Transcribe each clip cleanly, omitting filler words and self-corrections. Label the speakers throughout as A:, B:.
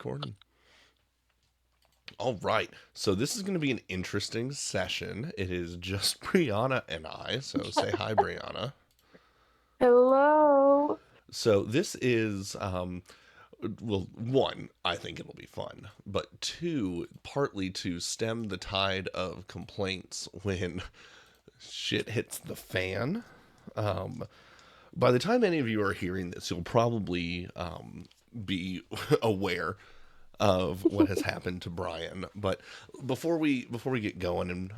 A: recording. All right. So this is going to be an interesting session. It is just Brianna and I. So say hi, Brianna.
B: Hello.
A: So this is, well, one, I think it'll be fun, but two, partly to stem the tide of complaints when shit hits the fan. Um, by the time any of you are hearing this, you'll probably be aware of what has happened to Brian. But before we get going, and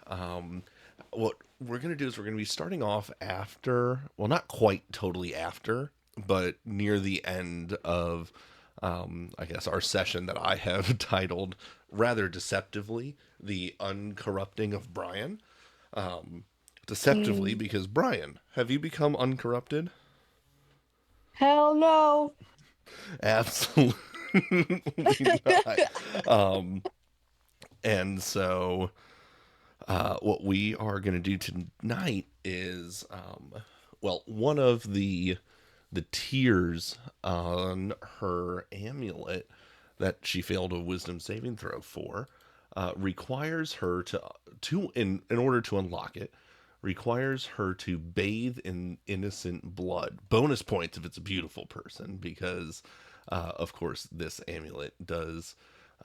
A: what we're gonna do is we're gonna be starting off after, well, not quite totally after, but near the end of, I guess our session that I have titled rather deceptively "The Uncorrupting of Brian." Deceptively
B: Mm,
A: because Brian, have you become uncorrupted?
B: hell no.
A: Absolutely not. Um, and so what we are going to do tonight is, well, one of the tiers on her amulet that she failed a wisdom saving throw for requires her to in order to unlock it requires her to bathe in innocent blood. Bonus points if it's a beautiful person, because of course this amulet does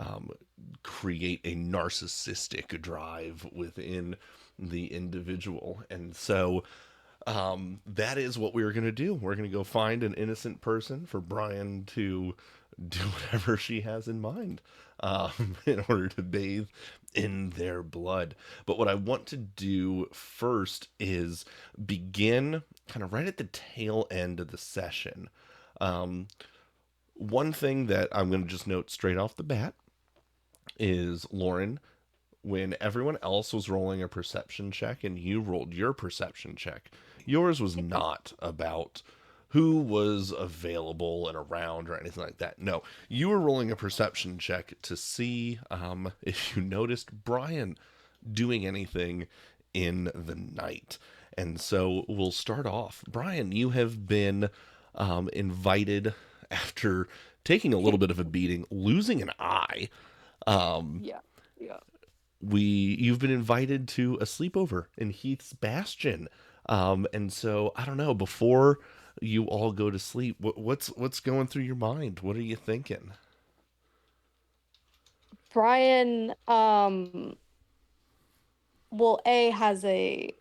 A: um, create a narcissistic drive within the individual. And so that is what we're going to do. We're going to go find an innocent person for Brian to do whatever she has in mind in order to bathe in their blood. But what I want to do first is begin kind of right at the tail end of the session. Um, One thing that I'm going to just note straight off the bat is, Lauren, when everyone else was rolling a perception check and you rolled your perception check, yours was not about who was available and around or anything like that. No, you were rolling a perception check to see if you noticed Brian doing anything in the night. And so we'll start off. Brian, you have been invited after taking a little bit of a beating, losing an eye. Um,
B: Yeah, yeah.
A: we You've been invited to a sleepover in Heath's Bastion. And so I don't know, before you all go to sleep, what's going through your mind? What are you thinking?
B: Brian, well, A has a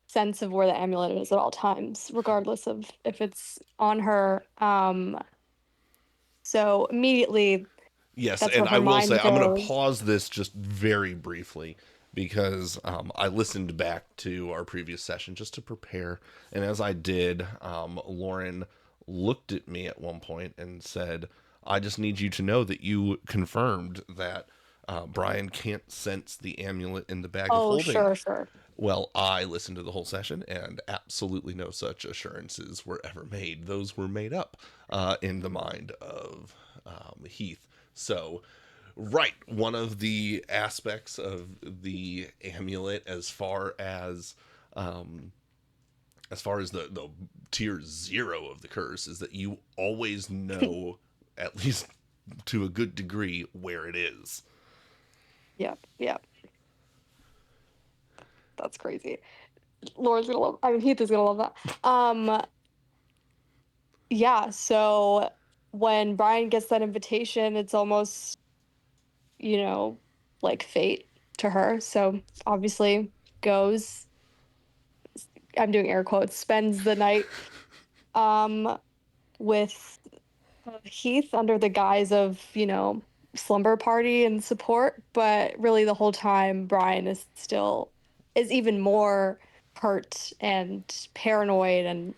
B: sense of where the amulet is at all times, regardless of if it's on her. So immediately
A: Yes,
B: that's where
A: and
B: her
A: I will say
B: mind
A: I'm going to
B: goes.
A: pause this just very briefly because I listened back to our previous session just to prepare, and as I did, Lauren looked at me at one point and said, "I just need you to know that you confirmed that Brian can't sense the amulet in the bag of
B: Oh,
A: holding."
B: sure, sure.
A: Well, I listened to the whole session, and absolutely no such assurances were ever made. Those were made up in the mind of Heath. So, right, one of the aspects of the amulet, as far as the tier zero of the curse, is that you always know, at least to a good degree, where it is.
B: Yep, yep. That's crazy. Laura's gonna love, I mean, Heath is gonna love that. Yeah, so when Brian gets that invitation, it's almost, you know, like fate to her. So obviously goes, I'm doing air quotes, spends the night um with Heath under the guise of, slumber party and support, but really the whole time Brian is even more hurt and paranoid and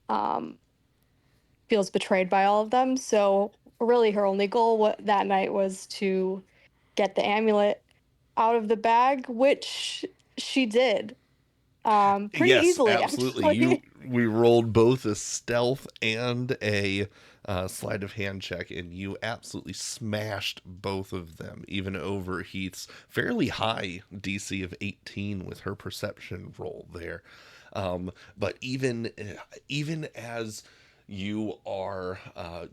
B: um feels betrayed by all of them. So really her only goal that night was to get the amulet out of the bag, which she did pretty
A: Yes,
B: easily
A: absolutely. You
B: actually.
A: We rolled both a stealth and a sleight of hand check, and you absolutely smashed both of them, even over Heath's fairly high DC of 18 with her perception roll there. But even as You are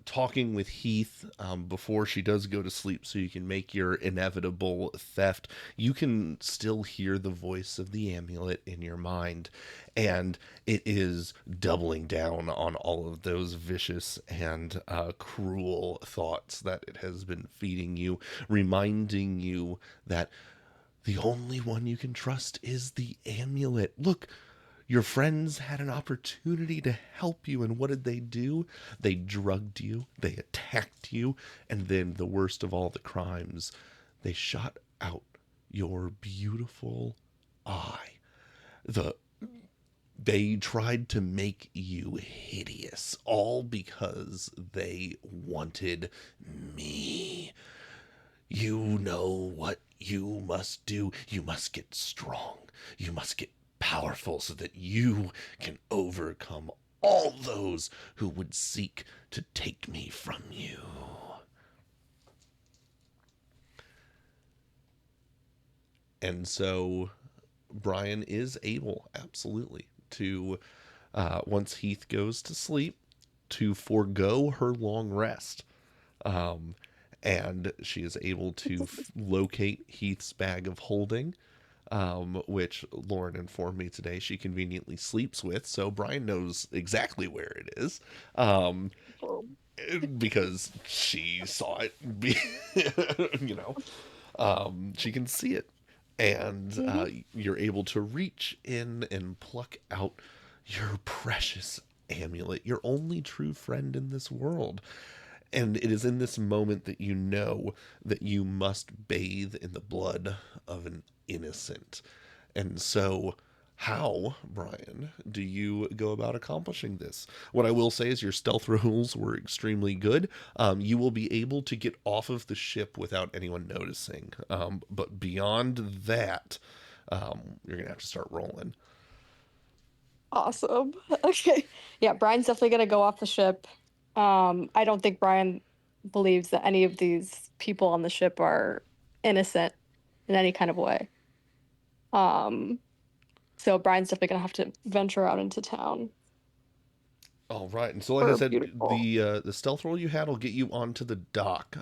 A: talking with Heath before she does go to sleep so you can make your inevitable theft. You can still hear the voice of the amulet in your mind, and it is doubling down on all of those vicious and cruel thoughts that it has been feeding you, reminding you that the only one you can trust is the amulet. Look, your friends had an opportunity to help you, and what did they do? They drugged you, they attacked you, and then the worst of all the crimes, they shot out your beautiful eye. The They tried to make you hideous, all because they wanted me. You know what you must do. You must get strong. You must get powerful so that you can overcome all those who would seek to take me from you. And so Brian is able, absolutely, to, once Heath goes to sleep, to forego her long rest. Um, and she is able to locate Heath's bag of holding, which Lauren informed me today she conveniently sleeps with. So Brian knows exactly where it is, um, because she saw it. You know, she can see it, and
B: Hmm.
A: you're able to reach in and pluck out your precious amulet, your only true friend in this world. And it is in this moment that you know that you must bathe in the blood of an innocent. And so, how, Brian, do you go about accomplishing this? What I will say is your stealth rolls were extremely good. You will be able to get off of the ship without anyone noticing. But beyond that, you're going to have to start rolling.
B: Awesome. Okay. Yeah, Brian's definitely gonna go off the ship. I don't think Brian believes that any of these people on the ship are innocent in any kind of way. Um, so Brian's definitely gonna have to venture out into town
A: All right, and so like I
B: for
A: said,
B: beautiful.
A: the stealth roll you had will get you onto the dock.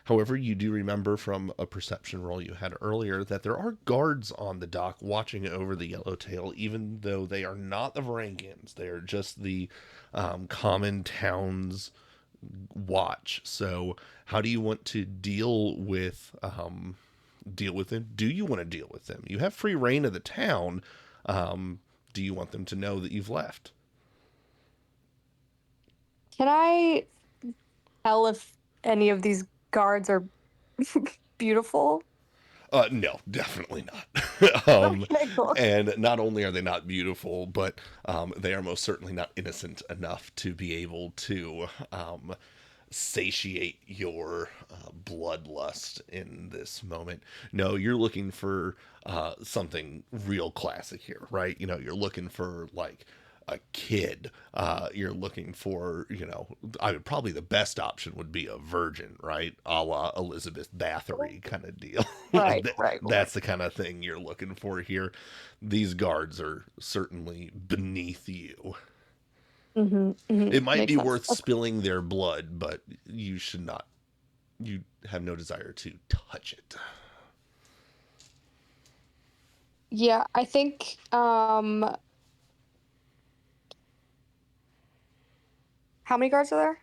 A: However, you do remember from a perception roll you had earlier that there are guards on the dock watching over the Yellowtail, even though they are not the Varangians. They are just the common towns watch. So, how do you want to deal with them? Do you want to deal with them? You have free reign of the town. Um, do you want them to know that you've left?
B: Can I tell if any of these guards are beautiful?
A: No, definitely not.
B: Okay, cool.
A: And not only are they not beautiful, but they are most certainly not innocent enough to be able to satiate your bloodlust in this moment. No, you're looking for something real classic here, right? You know, you're looking for like a kid. You're looking for, I would probably the best option would be a virgin, right? A la Elizabeth Bathory kind of deal.
B: Right, right, right.
A: That's the kind of thing you're looking for here. These guards are certainly beneath you. It might
B: Makes
A: be
B: sense.
A: worth
B: Okay.
A: spilling their blood, but you should not. You have no desire to touch it.
B: Yeah, I think how many guards are there?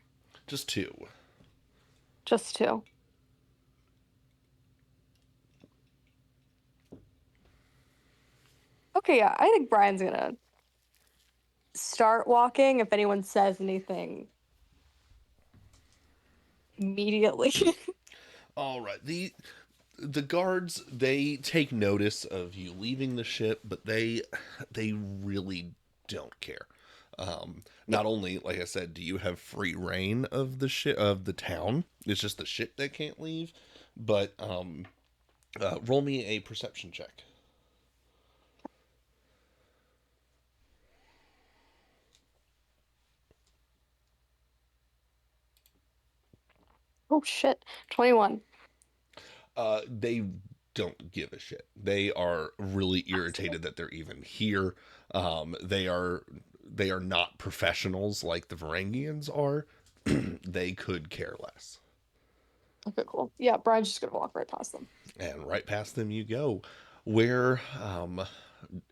A: Just two.
B: Just two. Okay, yeah, I think Brian's gonna start walking if anyone says anything immediately.
A: All right. The guards, they take notice of you leaving the ship, but they really don't care.
B: Yeah.
A: Not only, like I said, do you have free reign of the ship of the town, it's just the ship that can't leave. But roll me a perception check.
B: Oh shit. 21.
A: They don't give a shit. They are really irritated that they're even here. They are. they are not professionals like the Varangians are, they could care less.
B: Okay, cool. Yeah, Brian's just gonna walk right past them.
A: And right past them you go. Where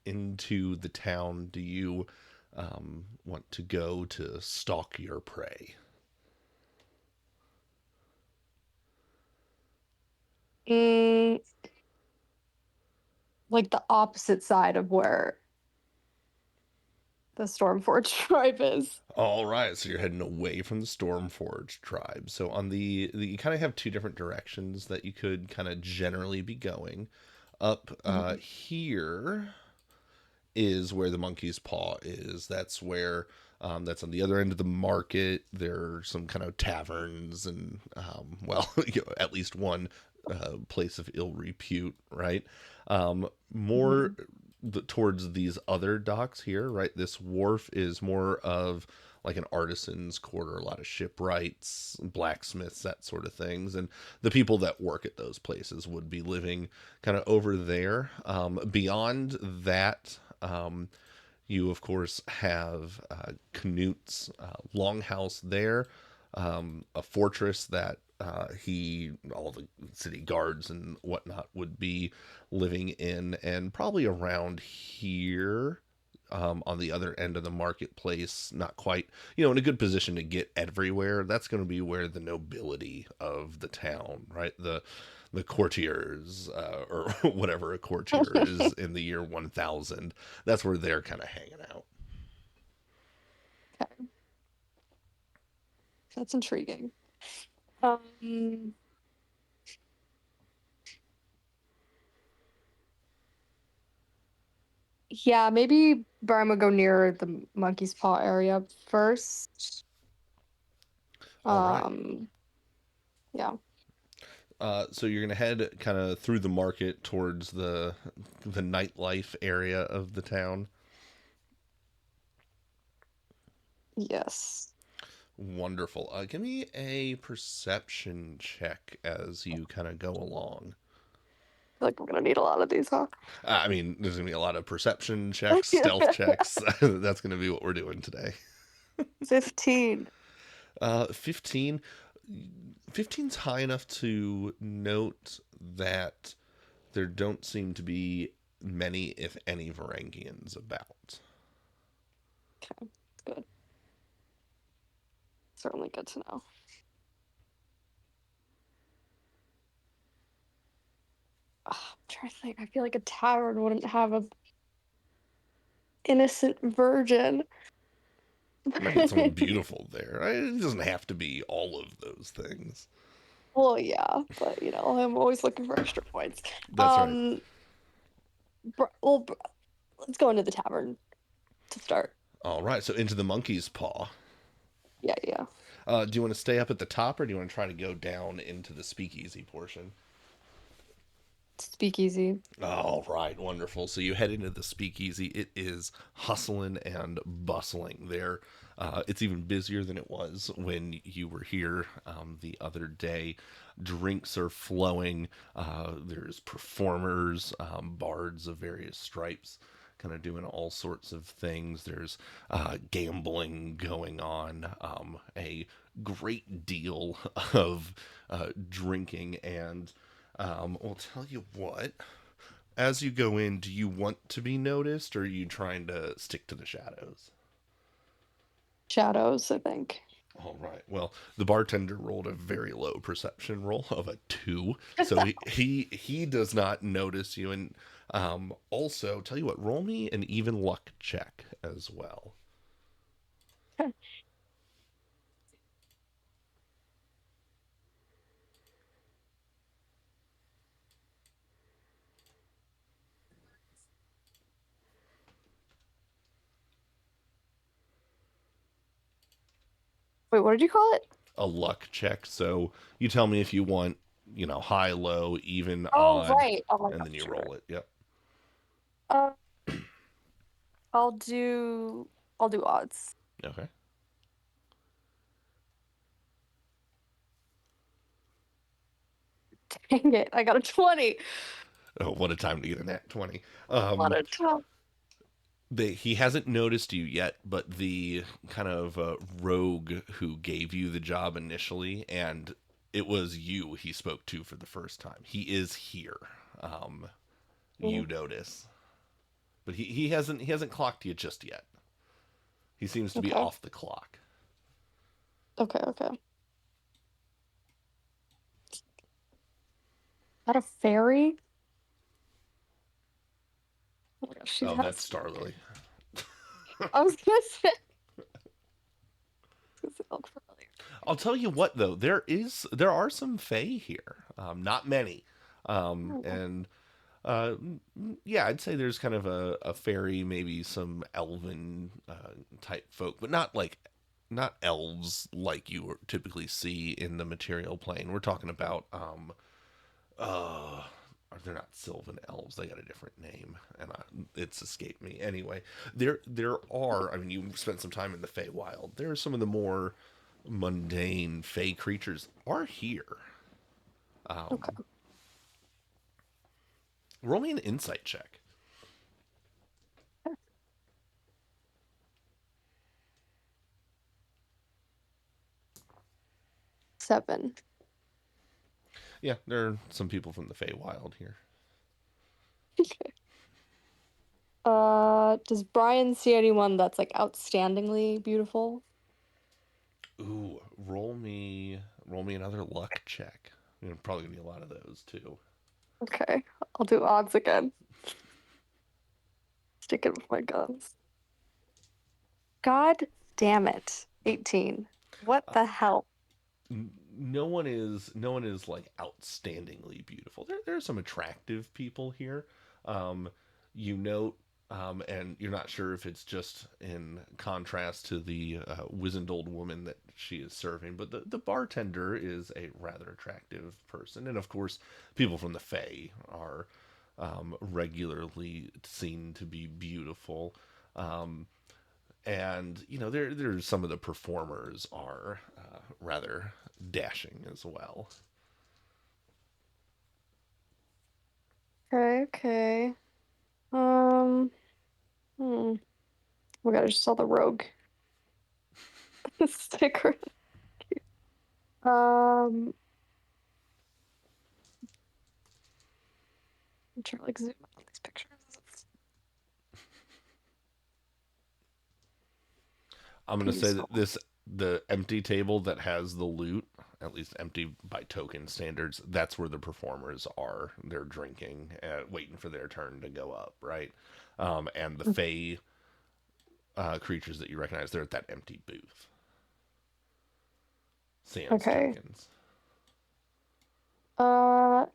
A: into the town do you want to go to stalk your prey?
B: Mm, like the opposite side of where the Stormforge tribe is.
A: All right, so you're heading away from the Stormforge tribe. So on the you kind of have two different directions that you could kind of generally be going. Up
B: Mhm.
A: here is where the monkey's paw is. That's where that's on the other end of the market. There are some kind of taverns and well, at least one place of ill repute, right? More
B: Mhm.
A: towards these other docks here, right? This wharf is more of like an artisan's quarter, a lot of shipwrights, blacksmiths, that sort of things. And the people that work at those places would be living kind of over there. Beyond that, you, of course, have Canute longhouse there, a fortress that all the city guards and whatnot would be living in, and probably around here on the other end of the marketplace, not quite, in a good position to get everywhere. That's going to be where the nobility of the town, right? The courtiers, or whatever a courtier is in the year 1000, that's where they're kind of hanging out.
B: Okay, that's intriguing. Um, yeah, maybe Brian would go near the monkey's paw area first.
A: All right.
B: Um, yeah.
A: So you're gonna head kind of through the market towards the nightlife area of the town.
B: Yes.
A: Wonderful. Give me a perception check as you kind of go along.
B: I feel like we're gonna need a lot of these, huh?
A: I mean, there's gonna be a lot of perception checks, stealth checks. That's gonna be what we're doing today.
B: 15.
A: 15. 15's high enough to note that there don't seem to be many, if any, Varangians about.
B: Okay, good. Certainly good to know. I'm trying to think. I feel like a tavern wouldn't have a innocent virgin.
A: You might get someone beautiful there. It doesn't have to be all of those things.
B: Well, yeah, but I'm always looking for extra points.
A: That's right.
B: Um, well, let's go into the tavern to start.
A: All right, so into the monkey's paw.
B: Yeah, yeah.
A: Do you want to stay up at the top, or do you want to try to go down into the speakeasy portion?
B: Speakeasy.
A: All right, wonderful. So you head into the speakeasy. It is hustling and bustling there. It's even busier than it was when you were here the other day. Drinks are flowing. There's performers, bards of various stripes, kind of doing all sorts of things. There's gambling going on, a great deal of drinking, and I'll tell you what. As you go in, do you want to be noticed, or are you trying to stick to the shadows?
B: Shadows, I think.
A: All right. Well, the bartender rolled a very low perception roll of a 2, so he does not notice you. And also, tell you what, roll me an even luck check as well.
B: Wait, what did you call it?
A: A luck check. So you tell me if you want, high, low, even,
B: Oh,
A: odd,
B: right. Oh my
A: and then you
B: gosh, you're right.
A: roll it. Yep.
B: Uh, I'll do odds.
A: Okay.
B: Dang it, I got a 20.
A: Oh, what a time to get a nat 20.
B: What
A: Um,
B: a time.
A: he hasn't noticed you yet, but the kind of rogue who gave you the job initially, and it was you he spoke to for the first time. He is here. Um,
B: Mm,
A: you notice, but he hasn't clocked you just yet. He seems to be
B: okay.
A: off the clock.
B: Okay. Okay. Is that a fairy? Oh my gosh, she
A: Oh,
B: has
A: that's
B: to be a fairy.
A: Starlily.
B: I was gonna say, it look familiar.
A: I'll tell you what though, there are some Fae here. Not many,
B: Oh,
A: and yeah, I'd say there's kind of a fairy, maybe some elven type folk, but not elves like you would typically see in the material plane. We're talking about uh they're not Sylvan elves. They got a different name, and it's escaped me. Anyway, there are. I mean, you spent some time in the Feywild. There are some of the more mundane Fey creatures are here.
B: okay.
A: Roll me an insight check.
B: 7.
A: Yeah, there are some people from the Feywild here.
B: Does Brian see anyone that's like outstandingly beautiful?
A: Ooh, roll me another luck check. Probably gonna be a lot of those too.
B: Okay, I'll do odds again. Sticking with my guns. God damn it. 18. What the hell?
A: No one is like outstandingly beautiful. There are some attractive people here. Um, you note, and you're not sure if it's just in contrast to the wizened old woman that she is serving, but the bartender is a rather attractive person, and of course, people from the Fae are regularly seen to be beautiful. Um, and there's some of the performers are rather dashing as well.
B: Okay, okay. Um, hmm. We gotta just saw the rogue sticker. I'm trying to like zoom out on these pictures.
A: I'm going to say that
B: Peaceful.
A: the empty table that has the loot, at least empty by token standards, that's where the performers are. They're drinking, waiting for their turn to go up, right? And the Fey creatures that you recognize, they're at that empty booth. Sans
B: Okay.
A: tokens.
B: Uh,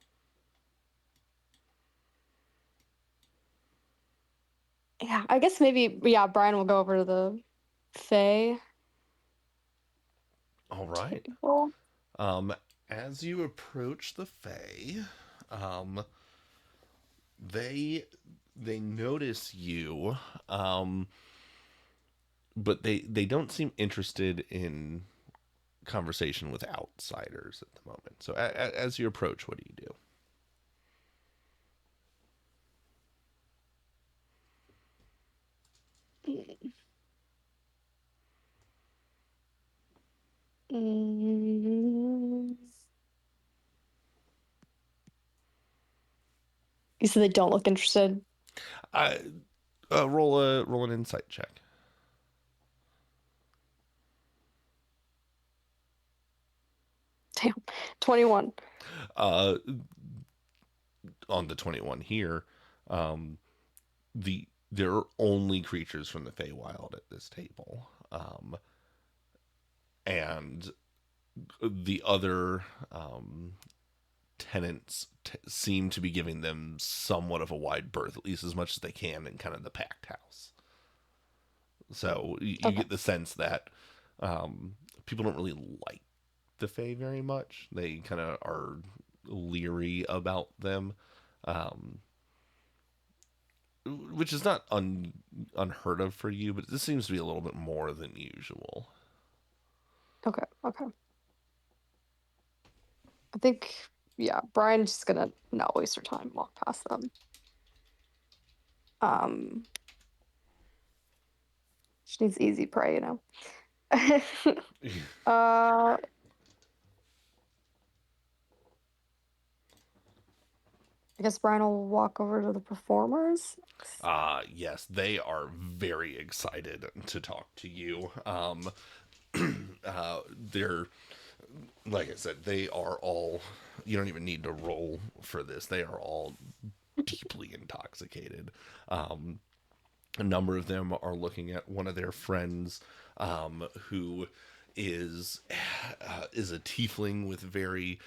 B: yeah, I guess maybe, yeah, Brian will go over to the Fae
A: All right.
B: table.
A: Um, as you approach the Fae, um, they notice you, um, but they don't seem interested in conversation with outsiders at the moment. So as you approach, what do you do?
B: Mm. You said they don't look interested.
A: I roll an insight check.
B: Damn. 21.
A: Uh, on the 21 here, um, there are only creatures from the Feywild at this table, and the other tenants seem to be giving them somewhat of a wide berth, at least as much as they can in kind of the packed house. So you
B: Okay.
A: get the sense that people don't really like the Fae very much. They kind of are leery about them, um, which is not unheard of for you, but this seems to be a little bit more than usual.
B: Okay. Okay. I think, yeah, Brian's just gonna not waste her time, walk past them. Um, She needs easy prey, you know. uh, I guess Brian will walk over to the performers.
A: Yes, they are very excited to talk to you. They're like I said, they are all. You don't even need to roll for this. They are all deeply intoxicated. A number of them are looking at one of their friends, who is is a tiefling with very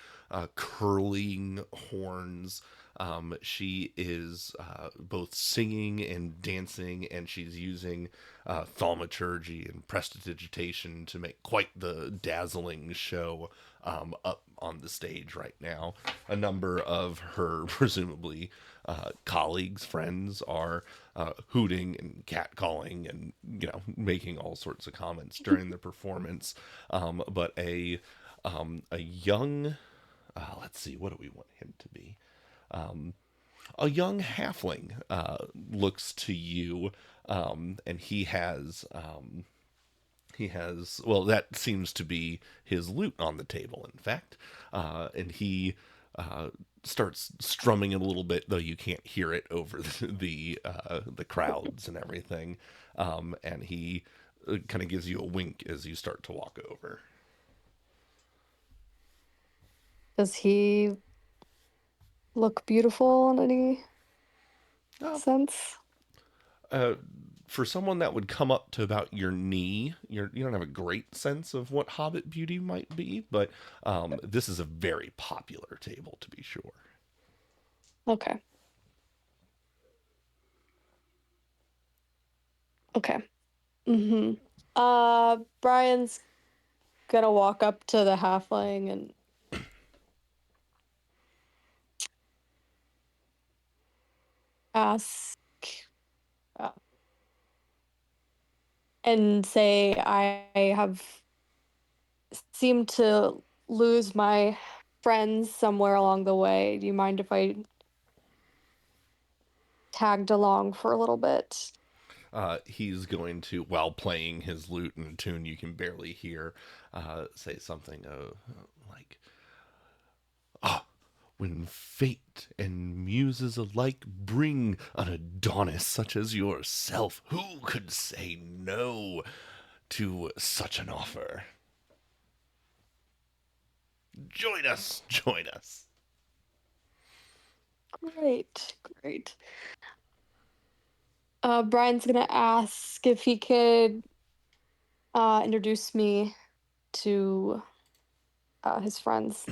A: curling horns. She is both singing and dancing, and she's using thaumaturgy and prestidigitation to make quite the dazzling show up on the stage right now. A number of her, presumably, colleagues, friends, are hooting and catcalling and making all sorts of comments during the performance. But a young, let's see, what do we want him to be? A young halfling looks to you, and he has well, that seems to be his lute on the table, in fact. And he uh, starts strumming it a little bit, though you can't hear it over the crowds and everything. And he kind of gives you a wink as you start to walk over.
B: Does he look beautiful in any
A: Uh,
B: sense?
A: uh, for someone that would come up to about your knee, you don't have a great sense of what Hobbit beauty might be, but this is a very popular table, to be sure.
B: Okay. Okay. Mm-hmm. Brian's gonna walk up to the halfling and ask, uh, and say, I have seemed to lose my friends somewhere along the way. Do you mind if I tagged along for a little bit?
A: He's going to, while playing his lute in a tune you can barely hear, say something like, "Ah, when fate and muses alike bring an Adonis such as yourself, who could say no to such an offer? Join us, join us."
B: Great, great. Brian's gonna ask if he could introduce me to his friends.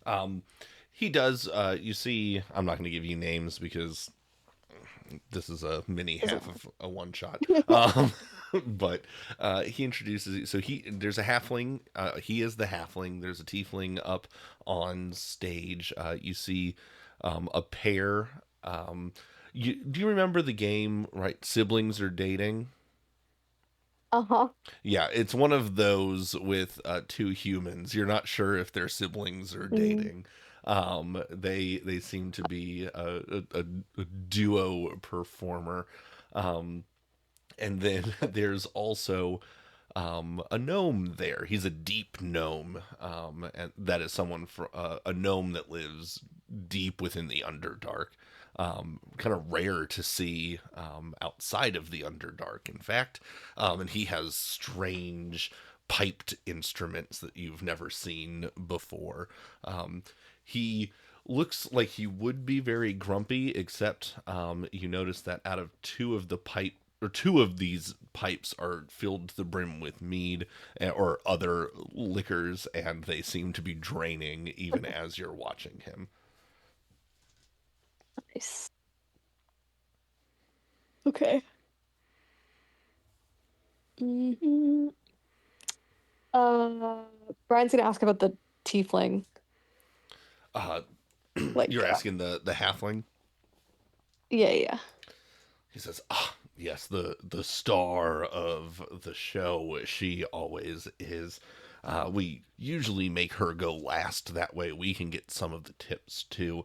A: Um, he does. You see, I'm not going to give you names because this is a mini
B: Doesn't
A: half of a one shot. But he introduces. So there's a halfling. He is the halfling. There's a tiefling up on stage. You see a pair. Do you remember the game? Right, siblings are dating.
B: Uh-huh.
A: Yeah, it's one of those with two humans. You're not sure if they're siblings or
B: Mm,
A: dating. They seem to be a duo performer. And then there's also a gnome there. He's a deep gnome, and that is someone for a gnome that lives deep within the Underdark. Kind of rare to see outside of the Underdark, in fact. And he has strange piped instruments that you've never seen before. He looks like he would be very grumpy, except you notice that out of two of these pipes are filled to the brim with mead or other liquors, and they seem to be draining even as you're watching him.
B: nice. Okay. Hmm. Uh, Brian's gonna ask about the tiefling.
A: Uh,
B: Like,
A: you're asking the halfling.
B: yeah, yeah.
A: He says, "Ah, yes, the star of the show. She always is. We usually make her go last. That way we can get some of the tips too.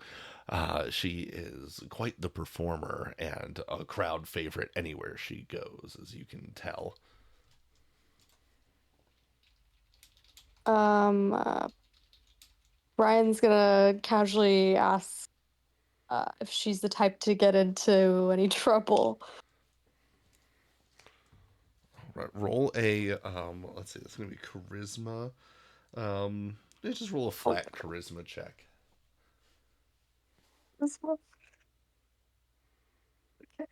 A: She is quite the performer and a crowd favorite anywhere she goes, as you can tell.
B: Um, uh, Brian's gonna casually ask if she's the type to get into any trouble.
A: Right, roll a let's see, that's gonna be charisma. Just roll a
B: Oh,
A: flat charisma check.
B: this one. Okay.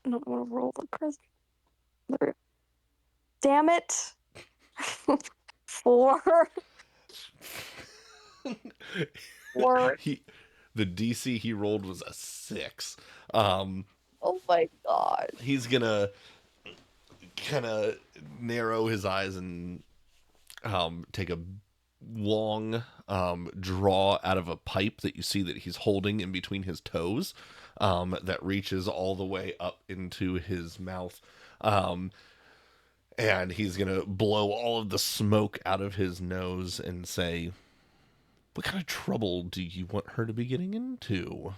B: I don't want to roll the charisma. Damn it. Four. Four.
A: he the DC he rolled was a 6. Um,
B: Oh my god.
A: he's gonna kind of narrow his eyes and take a long draw out of a pipe that you see that he's holding in between his toes, that reaches all the way up into his mouth. Um, and he's gonna blow all of the smoke out of his nose and say, "What kind of trouble do you want her to be getting into?"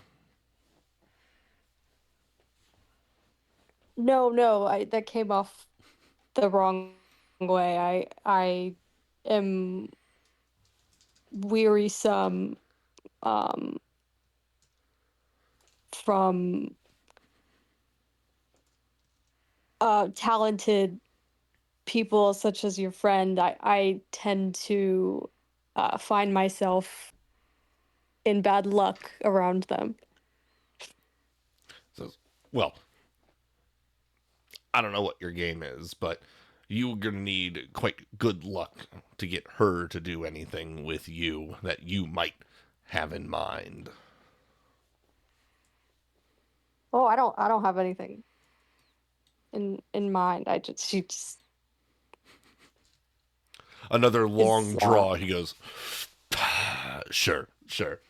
B: No, no, I that came off the wrong way. I am wearisome um from talented people such as your friend. I tend to find myself in bad luck around them.
A: Says, "Well, I don't know what your game is, but you're gonna need quite good luck to get her to do anything with you that you might have in mind."
B: Oh, I don't have anything in mind. I just she just
A: Another
B: is
A: long draw. He goes, "Sure, sure."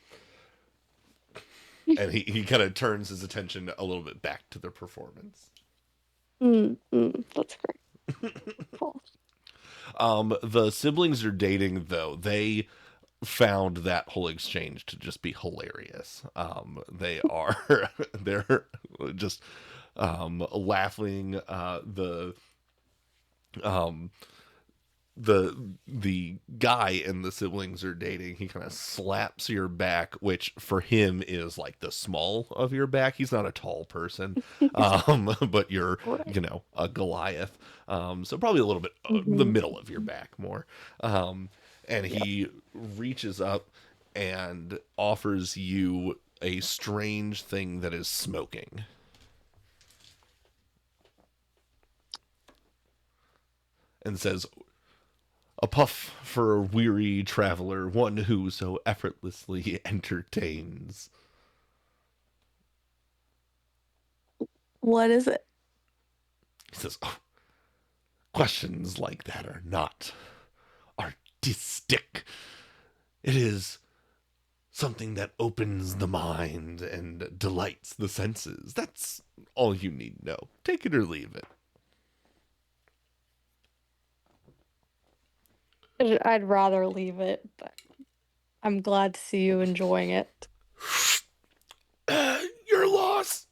A: And he kind of turns his attention a little bit back to the performance.
B: that's great. Cool.
A: The siblings are dating, though. They found that whole exchange to just be hilarious. They are they're just laughing. Um, the guy and the siblings are dating. He kind of slaps your back, which for him is like the small of your back. He's not a tall person, but you're
B: Right.
A: a Goliath. So probably a little bit the
B: Mm-hmm.
A: middle of your back more. And
B: Yeah.
A: he reaches up and offers you a strange thing that is smoking, and says, "A puff for a weary traveler, one who so effortlessly entertains."
B: What is it?
A: He says, "Oh, questions like that are not artistic. It is something that opens the mind and delights the senses. That's all you need to know. Take it or leave it."
B: I'd rather leave it, but I'm glad to see you enjoying it.
A: Your loss.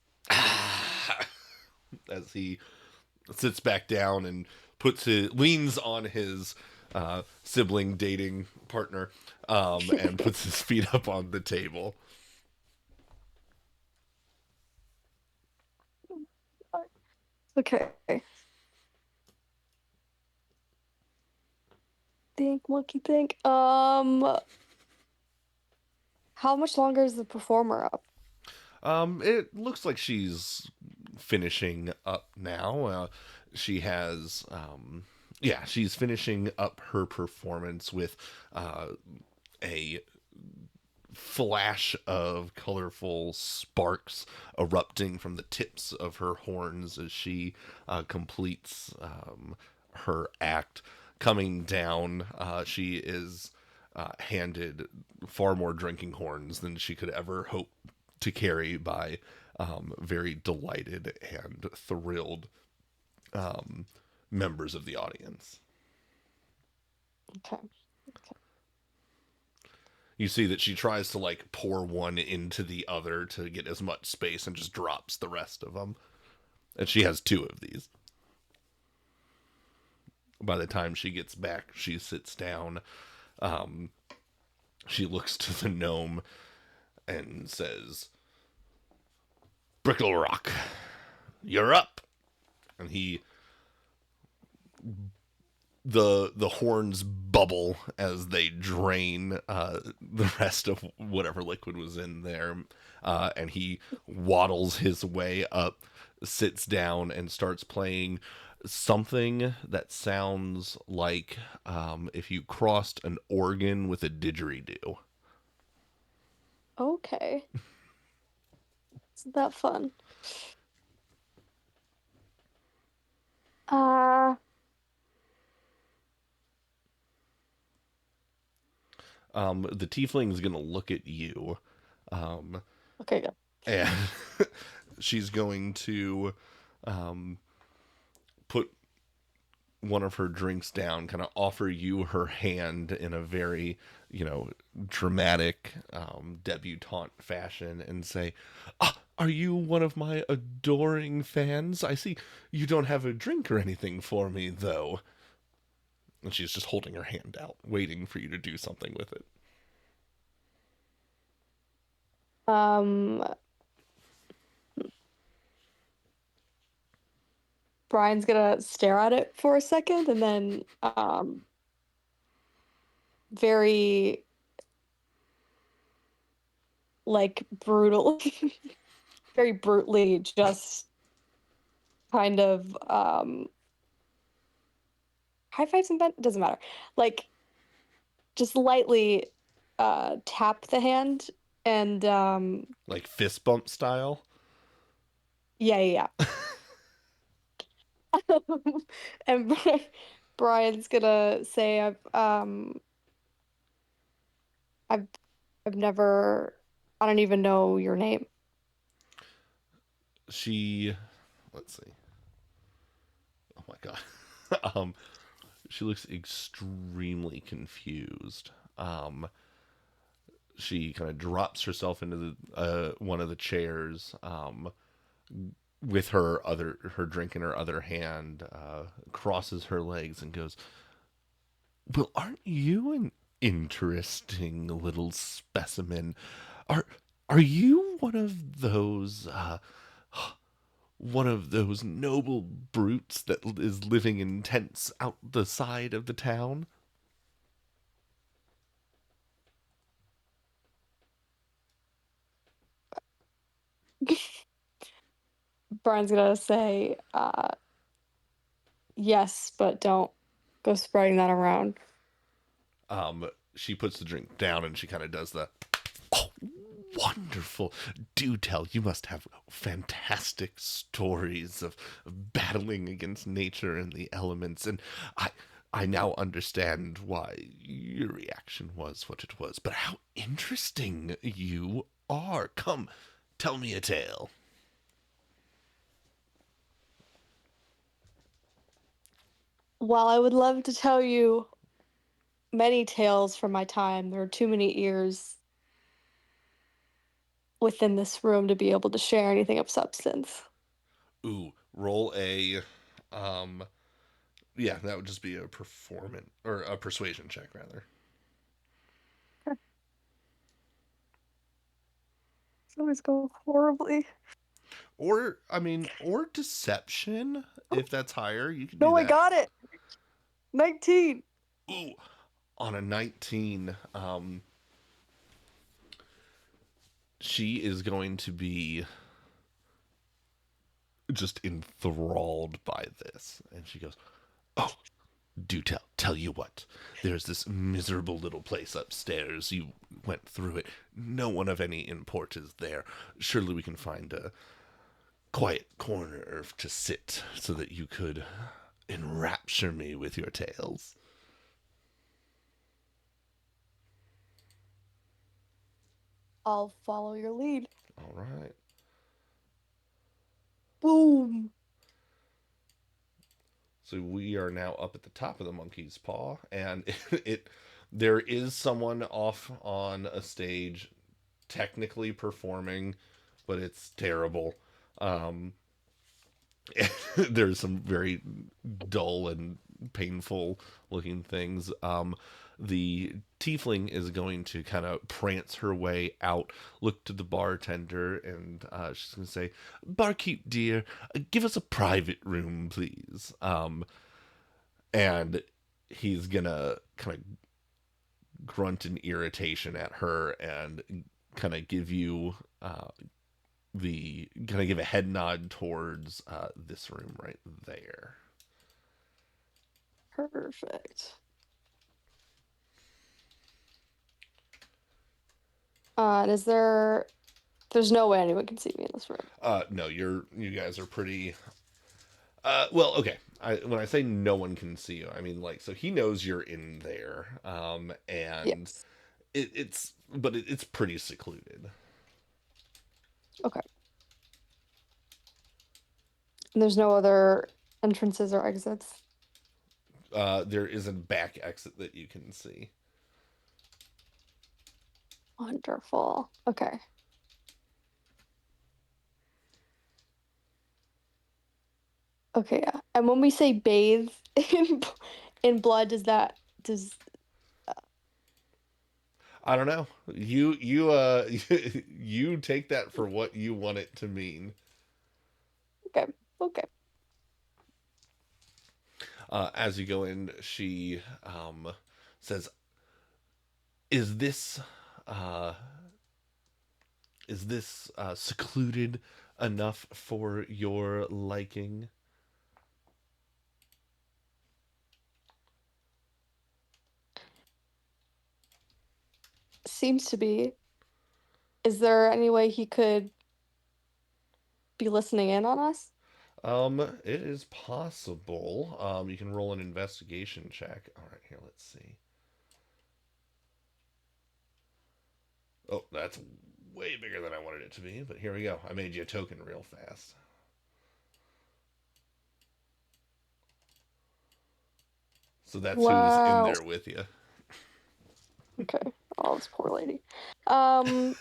A: As he sits back down and leans on his sibling dating partner, and puts his feet up on the table.
B: Okay. Think, monkey think. How much longer is the performer up?
A: It looks like she's finishing up now. She has, yeah, she's finishing up her performance with uh, a flash of colorful sparks erupting from the tips of her horns as she completes her act. Coming down, she is handed far more drinking horns than she could ever hope to carry by very delighted and thrilled um, members of the audience.
B: Okay. Okay.
A: You see that she tries to like pour one into the other to get as much space and just drops the rest of them. And she has two of these. By the time she gets back, she sits down. Um, she looks to the gnome and says, Brickle Rock, you're up. And the horns bubble as they drain the rest of whatever liquid was in there, and he waddles his way up, sits down, and starts playing something that sounds like if you crossed an organ with a didgeridoo.
B: Okay. Isn't that fun? Uh,
A: The tiefling is gonna look at you, um,
B: okay, good.
A: and she's going to um, put one of her drinks down, kind of offer you her hand in a very, dramatic debutante fashion, and say, "Are you one of my adoring fans? I see you don't have a drink or anything for me, though." And she's just holding her hand out, waiting for you to do something with it.
B: Um, Brian's gonna stare at it for a second and then very like brutal very brutally just kind of high fives and bent doesn't matter. Like just lightly tap the hand and
A: Like fist bump style.
B: yeah, yeah, yeah. And Brian's gonna say I've I've never I don't even know your name.
A: She, let's see. Oh my god. um, she looks extremely confused. She kind of drops herself into the one of the chairs, with her drink in her other hand, crosses her legs and goes, "Well, aren't you an interesting little specimen? Are are you one of those noble brutes that is living in tents out the side of the town?"
B: Brian's gonna say yes, but don't go spreading that around.
A: She puts the drink down and she kind of does the, "Oh, wonderful. Do tell. You must have fantastic stories of battling against nature and the elements. And I now understand why your reaction was what it was. But how interesting you are. Come, tell me a tale."
B: While I would love to tell you many tales from my time, there are too many ears within this room to be able to share anything of substance.
A: Ooh, roll a. Um, yeah, that would just be a performance or a persuasion check, rather.
B: It's always go horribly.
A: Or, I mean, or deception, if that's higher. You could do
B: No, I
A: that.
B: got it. 19.
A: Ooh, on a 19, she is going to be just enthralled by this. And she goes, "Oh, do tell you what. There's this miserable little place upstairs. You went through it. No one of any import is there. Surely we can find a quiet corner to sit so that you could enrapture me with your tales."
B: I'll follow your lead.
A: All right.
B: Boom.
A: So we are now up at the top of the monkey's paw, and it there is someone off on a stage technically performing, but it's terrible. Um, there's some very dull and painful looking things. The tiefling is going to kind of prance her way out, look to the bartender, and she's going to say, "Barkeep, dear, give us a private room, please." And he's going to kind of grunt in irritation at her and kind of give you the kind of give a head nod towards this room right there.
B: Perfect. And there's no way anyone can see me in this room.
A: No, you guys are pretty. Well, okay. When I say no one can see you, I mean like so he knows you're in there, and
B: Yes.
A: it's pretty secluded.
B: Okay. And there's no other entrances or exits.
A: There is a back exit that you can see.
B: Wonderful. Okay. Okay, yeah. And when we say bathe in blood, does
A: I don't know. You you take that for what you want it to mean.
B: okay, okay.
A: As you go in, she says, "Is this uh, secluded enough for your liking?"
B: Seems to be. Is there any way he could be listening in on us?
A: It is possible. You can roll an investigation check. All right, here, let's see. Oh, that's way bigger than I wanted it to be, but here we go. I made you a token real fast. So that's who's in
B: Wow.
A: there with you.
B: Okay. Oh, this poor lady. Um,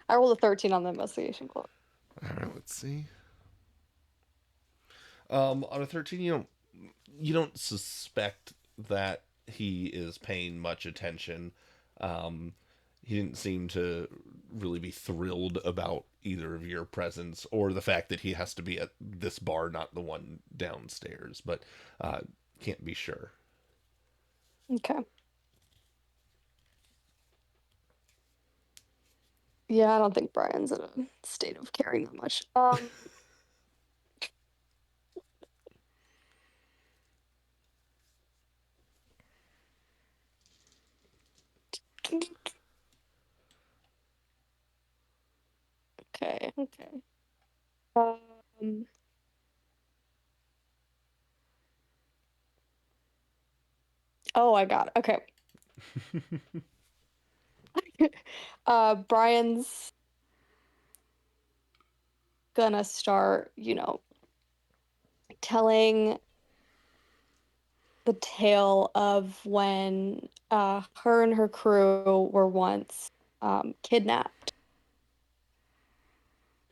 B: I rolled a 13 on the investigation club.
A: All right, let's see. On a 13, you don't suspect that he is paying much attention. Um, he didn't seem to really be thrilled about either of your presence or the fact that he has to be at this bar, not the one downstairs. But uh, can't be sure.
B: Okay. Yeah, I don't think Brian's in a state of caring that much. Okay, okay. Um, oh, I got it. Okay. Brian's gonna start, telling the tale of when her and her crew were once kidnapped,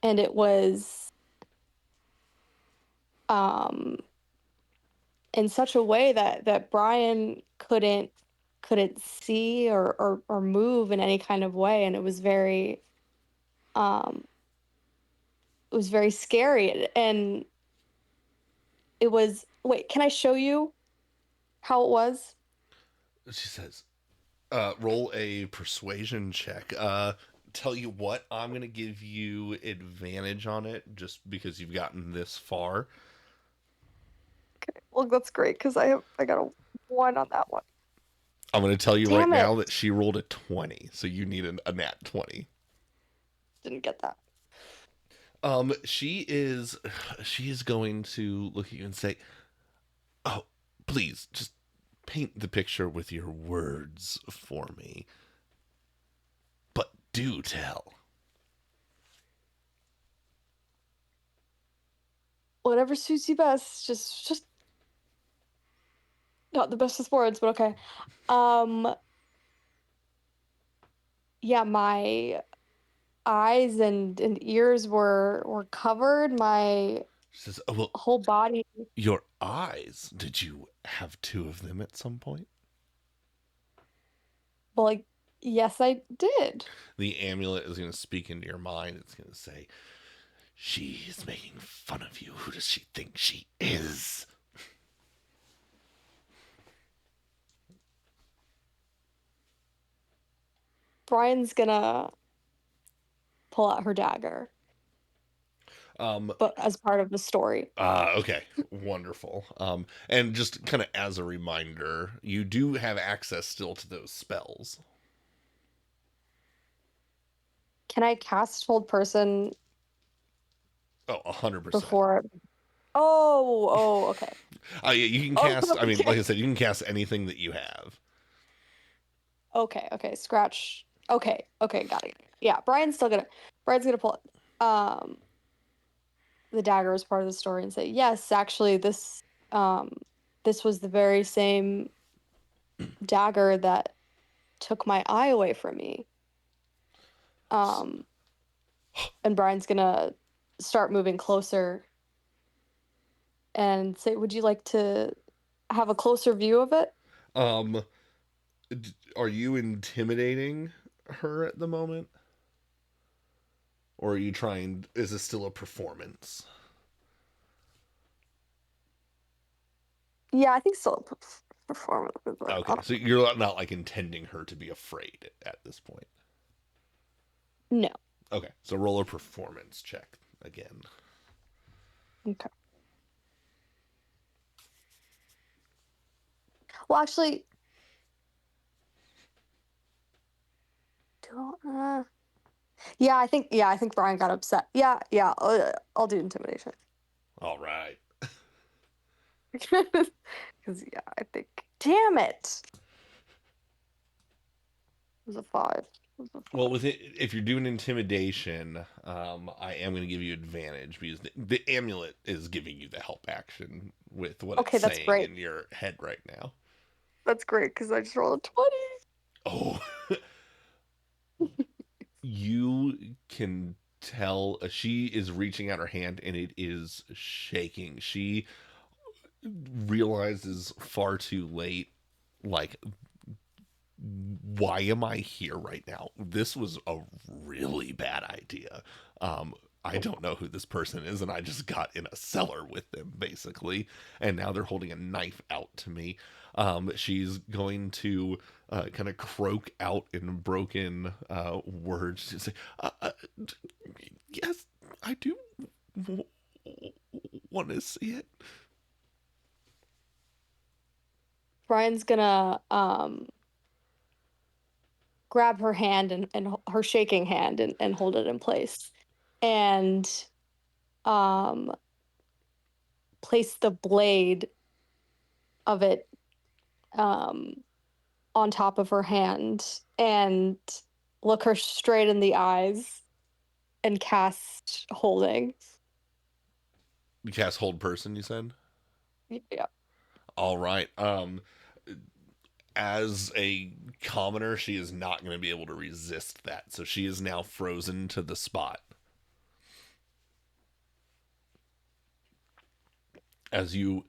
B: and it was um, in such a way that Brian couldn't see or move in any kind of way, and um, it was very scary, and it was. Wait, can I show you how it was?
A: She says, roll a persuasion check. Tell you what, I'm going to give you advantage on it just because you've gotten this far.
B: Okay, well that's great because I got a 1 on that one.
A: I'm going to tell you right
B: Damn it,
A: now that she rolled a 20, so you need a nat 20.
B: didn't get that.
A: She is she is going to look at you and say, "Oh, please, just paint the picture with your words for me, but do tell."
B: Whatever suits you best. Just not the best with words, but okay. Um, yeah, my eyes and ears were covered. My
A: She says, "Oh well,
B: whole body.
A: your eyes. Did you have two of them at some point?"
B: Well, like, yes, I did.
A: The amulet is going to speak into your mind. It's going to say, "She is making fun of you. Who does she think she is?"
B: Brian's gonna pull out her dagger,
A: Um,
B: but as part of the story.
A: okay, wonderful. And just kind of as a reminder, you do have access still to those spells.
B: Can I cast hold person
A: Oh, 100%.
B: before? Oh, oh, okay.
A: Yeah, you can
B: Oh,
A: cast. I mean, like I
B: okay.
A: said, you can cast anything that you have.
B: Okay, okay. Scratch. Okay, okay, got it. Yeah, Brian's gonna pull the dagger as part of the story and say, yes, actually um this was the very same dagger that took my eye away from me. Um, and Brian's gonna start moving closer and say, would you like to have a closer view of it?
A: Um, are you intimidating her at the moment, or are you trying? Is this still a performance?
B: Yeah, I think still performance, but I
A: Okay,
B: don't
A: so you're not like intending her to be afraid at this point.
B: know.
A: Okay, so roll a performance check again.
B: No. Okay. Well, actually, do yeah, I think Brian got upset. Yeah, yeah, I'll do intimidation.
A: All right.
B: Because yeah, I think. Damn it! It was a five. It was a
A: Well,
B: five.
A: with it, if you're doing intimidation, I am going to give you advantage because the amulet is giving you the help action with what it's
B: Okay, that's
A: saying
B: great.
A: in your head right now.
B: That's great because I just rolled a 20.
A: Oh, you can tell she is reaching out her hand and it is shaking. She realizes far too late, like, why am I here right now? This was a really bad idea. I don't know who this person is, and I just got in a cellar with them, basically, and now they're holding a knife out to me. She's going to kind of croak out in broken words to say, "Yes, I do w- want to see it."
B: Brian's gonna grab her hand and her shaking hand and hold it in place and um place the blade of it um on top of her hand and look her straight in the eyes and cast holding.
A: You cast hold person, you said?
B: Yeah.
A: All right. As a commoner, she is not going to be able to resist that. So she is now frozen to the spot. As you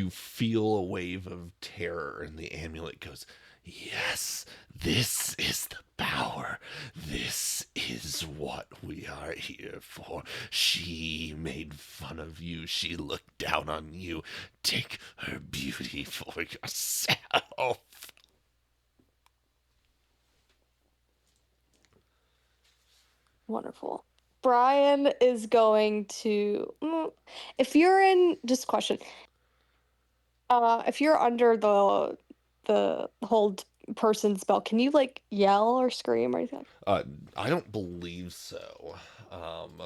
A: feel a wave of terror, and the amulet goes, "Yes, this is the power. This is what we are here for. She made fun of you. She looked down on you. Take her beauty for yourself."
B: Wonderful. Brian is going to if you're in just question, if you're under the hold person spell, can you like yell or scream or anything?
A: Uh, I don't believe so. Um,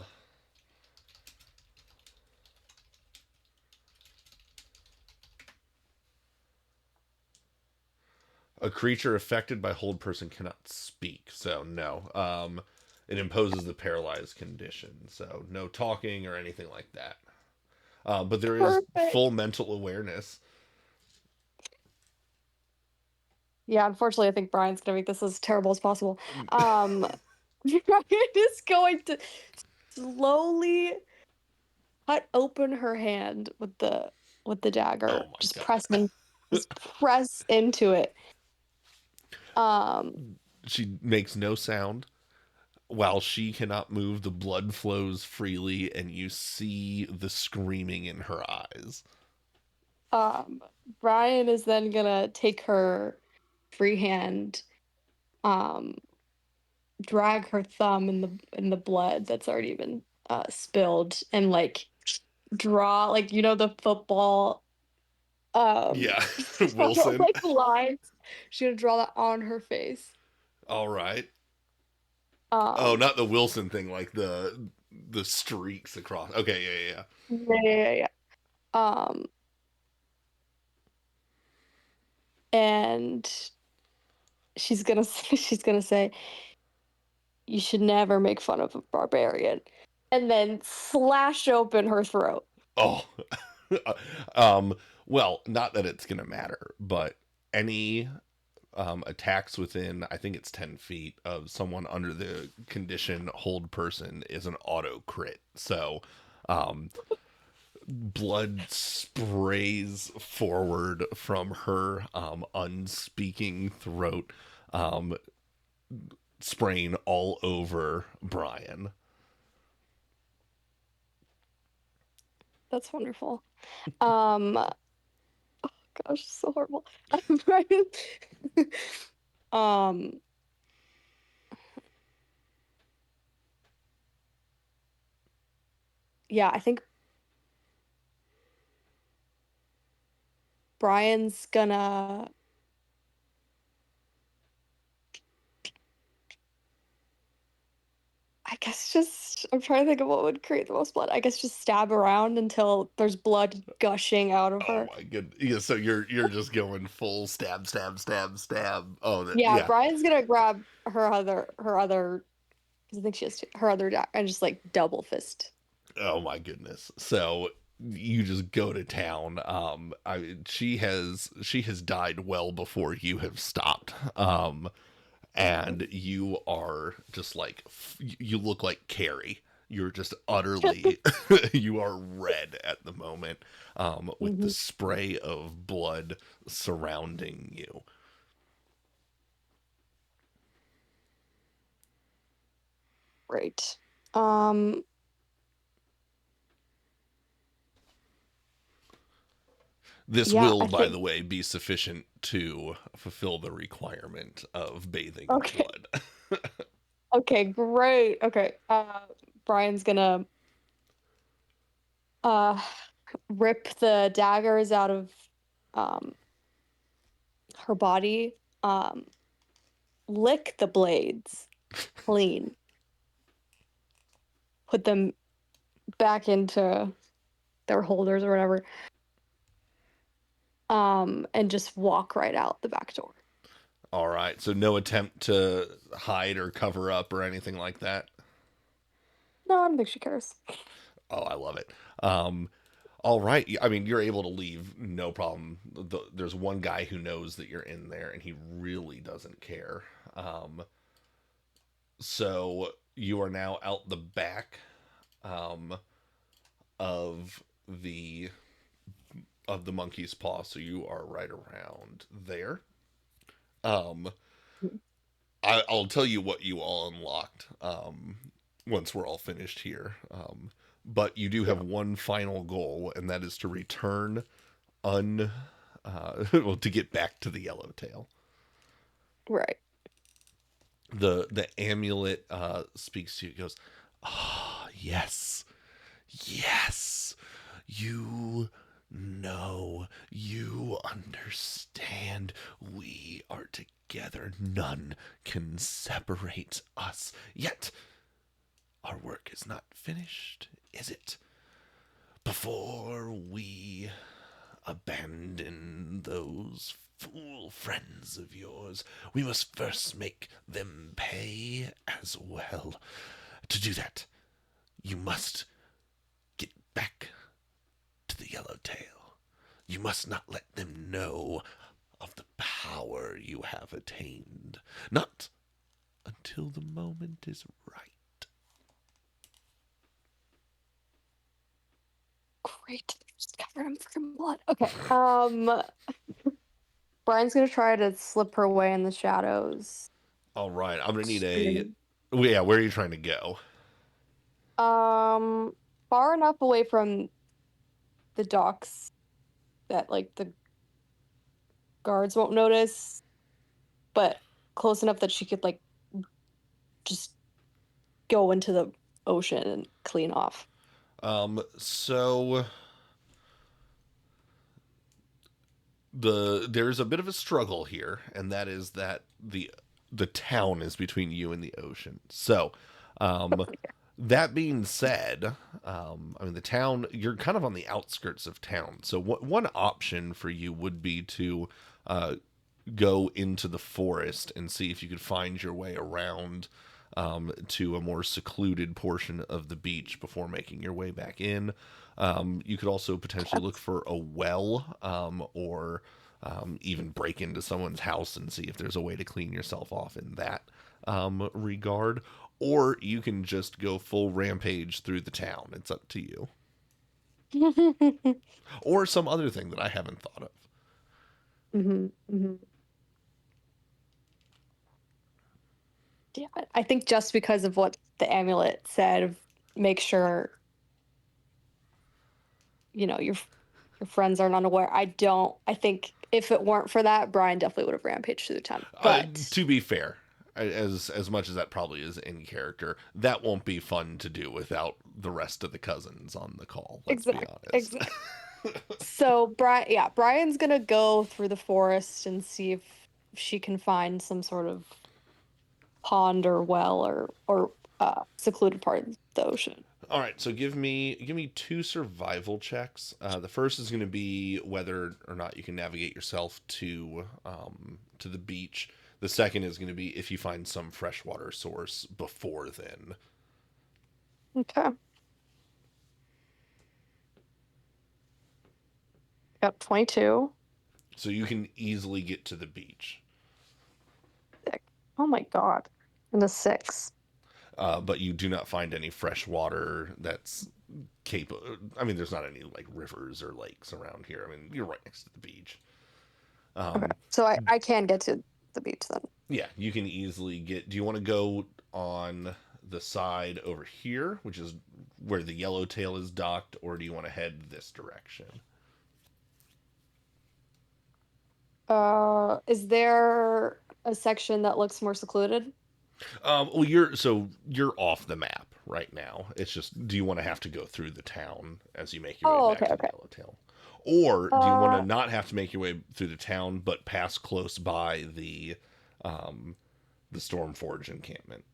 A: a creature affected by hold person cannot speak, so no. It imposes the paralyzed condition, so no talking or anything like that. But there is
B: Perfect.
A: full mental awareness.
B: Yeah, unfortunately, I think Brian's gonna make this as terrible as possible. Um, Brian is going to slowly cut open her hand with the
A: Oh
B: dagger.
A: my god.
B: Just press into it. Um,
A: She makes no sound. While she cannot move, the blood flows freely, and you see the screaming in her eyes.
B: um, Brian is then gonna take her free hand, um, drag her thumb in the blood that's already been spilled, and like draw like the football
A: Yeah, Wilson.
B: like lines. She's gonna draw that on her face.
A: All right. Oh,
B: Um,
A: not the Wilson thing, like the streaks across. Okay, yeah, yeah.
B: yeah. And she's gonna say, "You should never make fun of a barbarian," and then slash open her throat.
A: Oh, um. Well, not that it's gonna matter, but any attacks within, I think it's 10 feet of someone under the condition hold person is an auto crit. So, um, blood sprays forward from her unspeaking throat, um, spraying all over Brian.
B: That's wonderful. Um, gosh, so horrible. Brian. um, yeah, I think Brian's gonna I guess just I'm trying to think of what would create the most blood. I guess just stab around until there's blood gushing out of
A: Oh
B: her.
A: my good. Yeah, so you're just going full stab, stab, stab, stab. Oh,
B: Yeah,
A: yeah.
B: Brian's gonna grab her other, 'cause I think she has two, her other and just like double fist.
A: Oh my goodness. So you just go to town. She has died well before you have stopped. And you are just like you look like Carrie. You're just utterly you are red at the moment, with the
B: Mhm.
A: spray of blood surrounding you.
B: Right. Um,
A: This
B: yeah,
A: will,
B: I
A: by
B: think
A: the way, be sufficient to fulfill the requirement of bathing in
B: okay.
A: blood.
B: Okay, great. Okay. Brian's gonna uh rip the daggers out of um her body, lick the blades clean, put them back into their holders or whatever, and just walk right out the back door.
A: All right, so no attempt to hide or cover up or anything like that.
B: No, I don't think she cares.
A: Oh, I love it. Um, all right. I mean, you're able to leave, no problem. There's one guy who knows that you're in there, and he really doesn't care. Um, so you are now out the back, um, of the the monkey's paw. So you are right around there. Um, I'll tell you what you all unlocked, once we're all finished here. But you do have
B: Yeah,
A: one final goal, and that is to return un well, to get back to the yellowtail.
B: right.
A: The amulet speaks to you. It goes, ah, yes, yes, you know, you understand. We are together. None can separate us. Yet our work is not finished, is it? Before we abandon those fool friends of yours, we must first make them pay as well. To do that, you must get back the Yellowtail. You must not let them know of the power you have attained. Not until the moment is right.
B: Great. Just covered in freaking blood. Okay. Brian's gonna try to slip her away in the shadows.
A: All right, I'm gonna need a.
B: Screaming.
A: Yeah, where are you trying to go?
B: Um, Far enough away from the docks that like the guards won't notice, but close enough that she could like just go into the ocean and clean off.
A: So there's a bit of a struggle here, and that is that the town is between you and the ocean. So, um, that being said, I mean the town you're kind of on the outskirts of town. So one option for you would be to uh, go into the forest and see if you could find your way around to a more secluded portion of the beach before making your way back in. You could also potentially look for a well or even break into someone's house and see if there's a way to clean yourself off in that regard. Or you can just go full rampage through the town. It's up to you.
B: hmm
A: Or some other thing that I haven't thought of.
B: hmm Damn it. I think just because of what the amulet said, make sure, your friends are not unaware. I think if it weren't for that, Brian definitely would have rampaged through the town. But
A: To be fair, as much as that probably is in character, that won't be fun to do without the rest of the cousins on the call. Let's be honest.
B: exact. So Brian's gonna go through the forest and see if she can find some sort of pond or well or secluded part of the ocean.
A: All right, so give me two survival checks. The first is going to be whether or not you can navigate yourself to the beach. The second is going to be if you find some freshwater source before then.
B: Okay. Got 22.
A: So you can easily get to the beach.
B: Sick. Oh my God. And a 6.
A: But you do not find any fresh water that's capable. I mean, there's not any like rivers or lakes around here. I mean, you're right next to the beach.
B: Okay. So I can get to the beach then.
A: Yeah, you can easily get. Do you want to go on the side over here, which is where the yellowtail is docked, or do you want to head this direction?
B: Is there a section that looks more secluded?
A: Well, you're off the map right now. It's just, do you want to have to go through the town as you make your way
B: Oh,
A: back
B: okay,
A: to the
B: okay.
A: yellowtail, or do you want to
B: Uh,
A: not have to make your way through the town but pass close by um, the Stormforge encampment?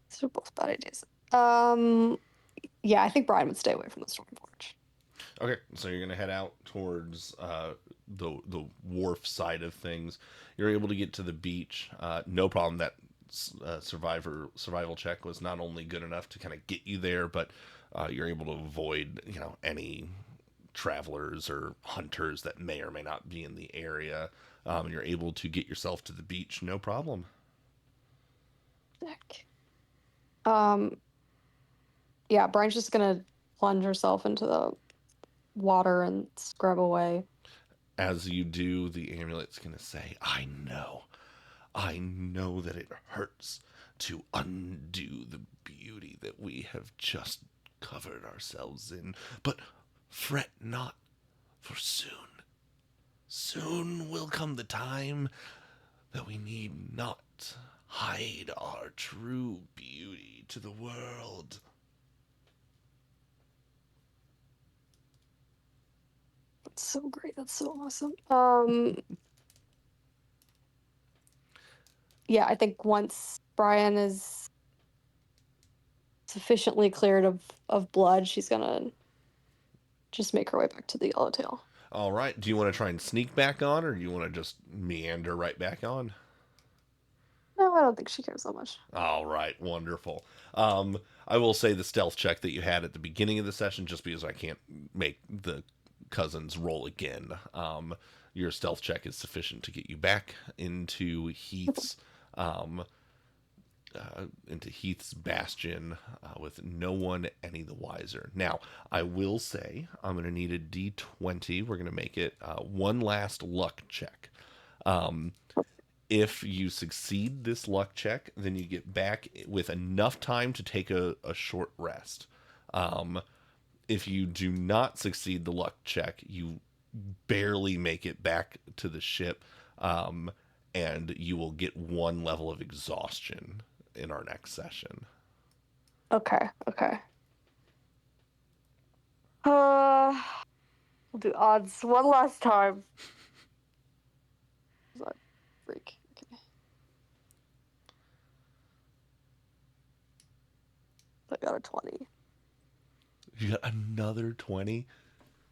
B: these are both bad ideas. Um, yeah, I think Brian would stay away from the storm forge.
A: Okay, so you're gonna head out towards the wharf side of things. You're able to get to the beach, no problem. That survival check was not only good enough to kind of get you there, but you're able to avoid any travelers or hunters that may or may not be in the area. You're able to get yourself to the beach, no problem.
B: Sick. Um, yeah, Brian's just gonna plunge herself into the water and scrub away.
A: As you do, the amulet's gonna say, I know that it hurts to undo the beauty that we have just covered ourselves in, but fret not, for soon will come the time that we need not hide our true beauty to the world.
B: That's so great. That's so awesome. Yeah, I think once Brian is sufficiently cleared of blood, she's gonna just make her way back to the yellowtail.
A: All right. Do you want to try and sneak back on, or do you want to just meander right back on?
B: No, I don't think she cares so much.
A: All right, wonderful. Um, I will say the stealth check that you had at the beginning of the session, just because I can't make the cousins roll again. Your stealth check is sufficient to get you back um, into Heath's bastion with no one any the wiser. Now, I will say I'm going to need a D20. We're going to make it one last luck check. If you succeed this luck check, then you get back with enough time to take a short rest. Um, if you do not succeed the luck check, you barely make it back to the ship, um, and you will get one level of exhaustion in our next session.
B: Okay, okay. Uh, we'll do odds one last time. Is freak? Okay, I got a 20.
A: You got another 20.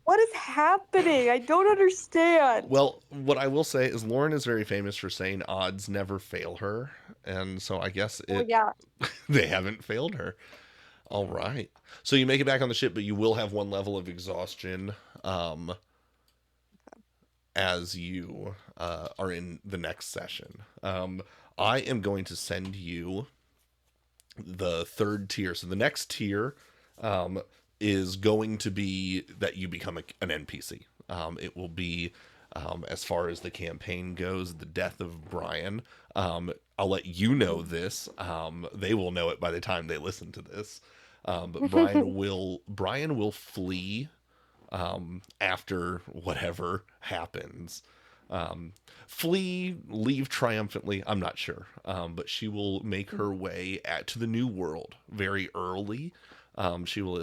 B: What is happening? I don't understand.
A: Well, what I will say is Lauren is very famous for saying odds never fail her, and so I guess
B: Oh
A: it
B: yeah.
A: they haven't failed her. All right. So you make it back on the ship, but you will have one level of exhaustion um, as you are in the next session. I am going to send you the third tier. So the next tier um, is going to be that you become an NPC. It will be, as far as the campaign goes, the death of Brian. I'll let you know this. They will know it by the time they listen to this. But Brian will flee after whatever happens. Um, Flee, leave triumphantly. I'm not sure, but she will make her way to the new world very early. She will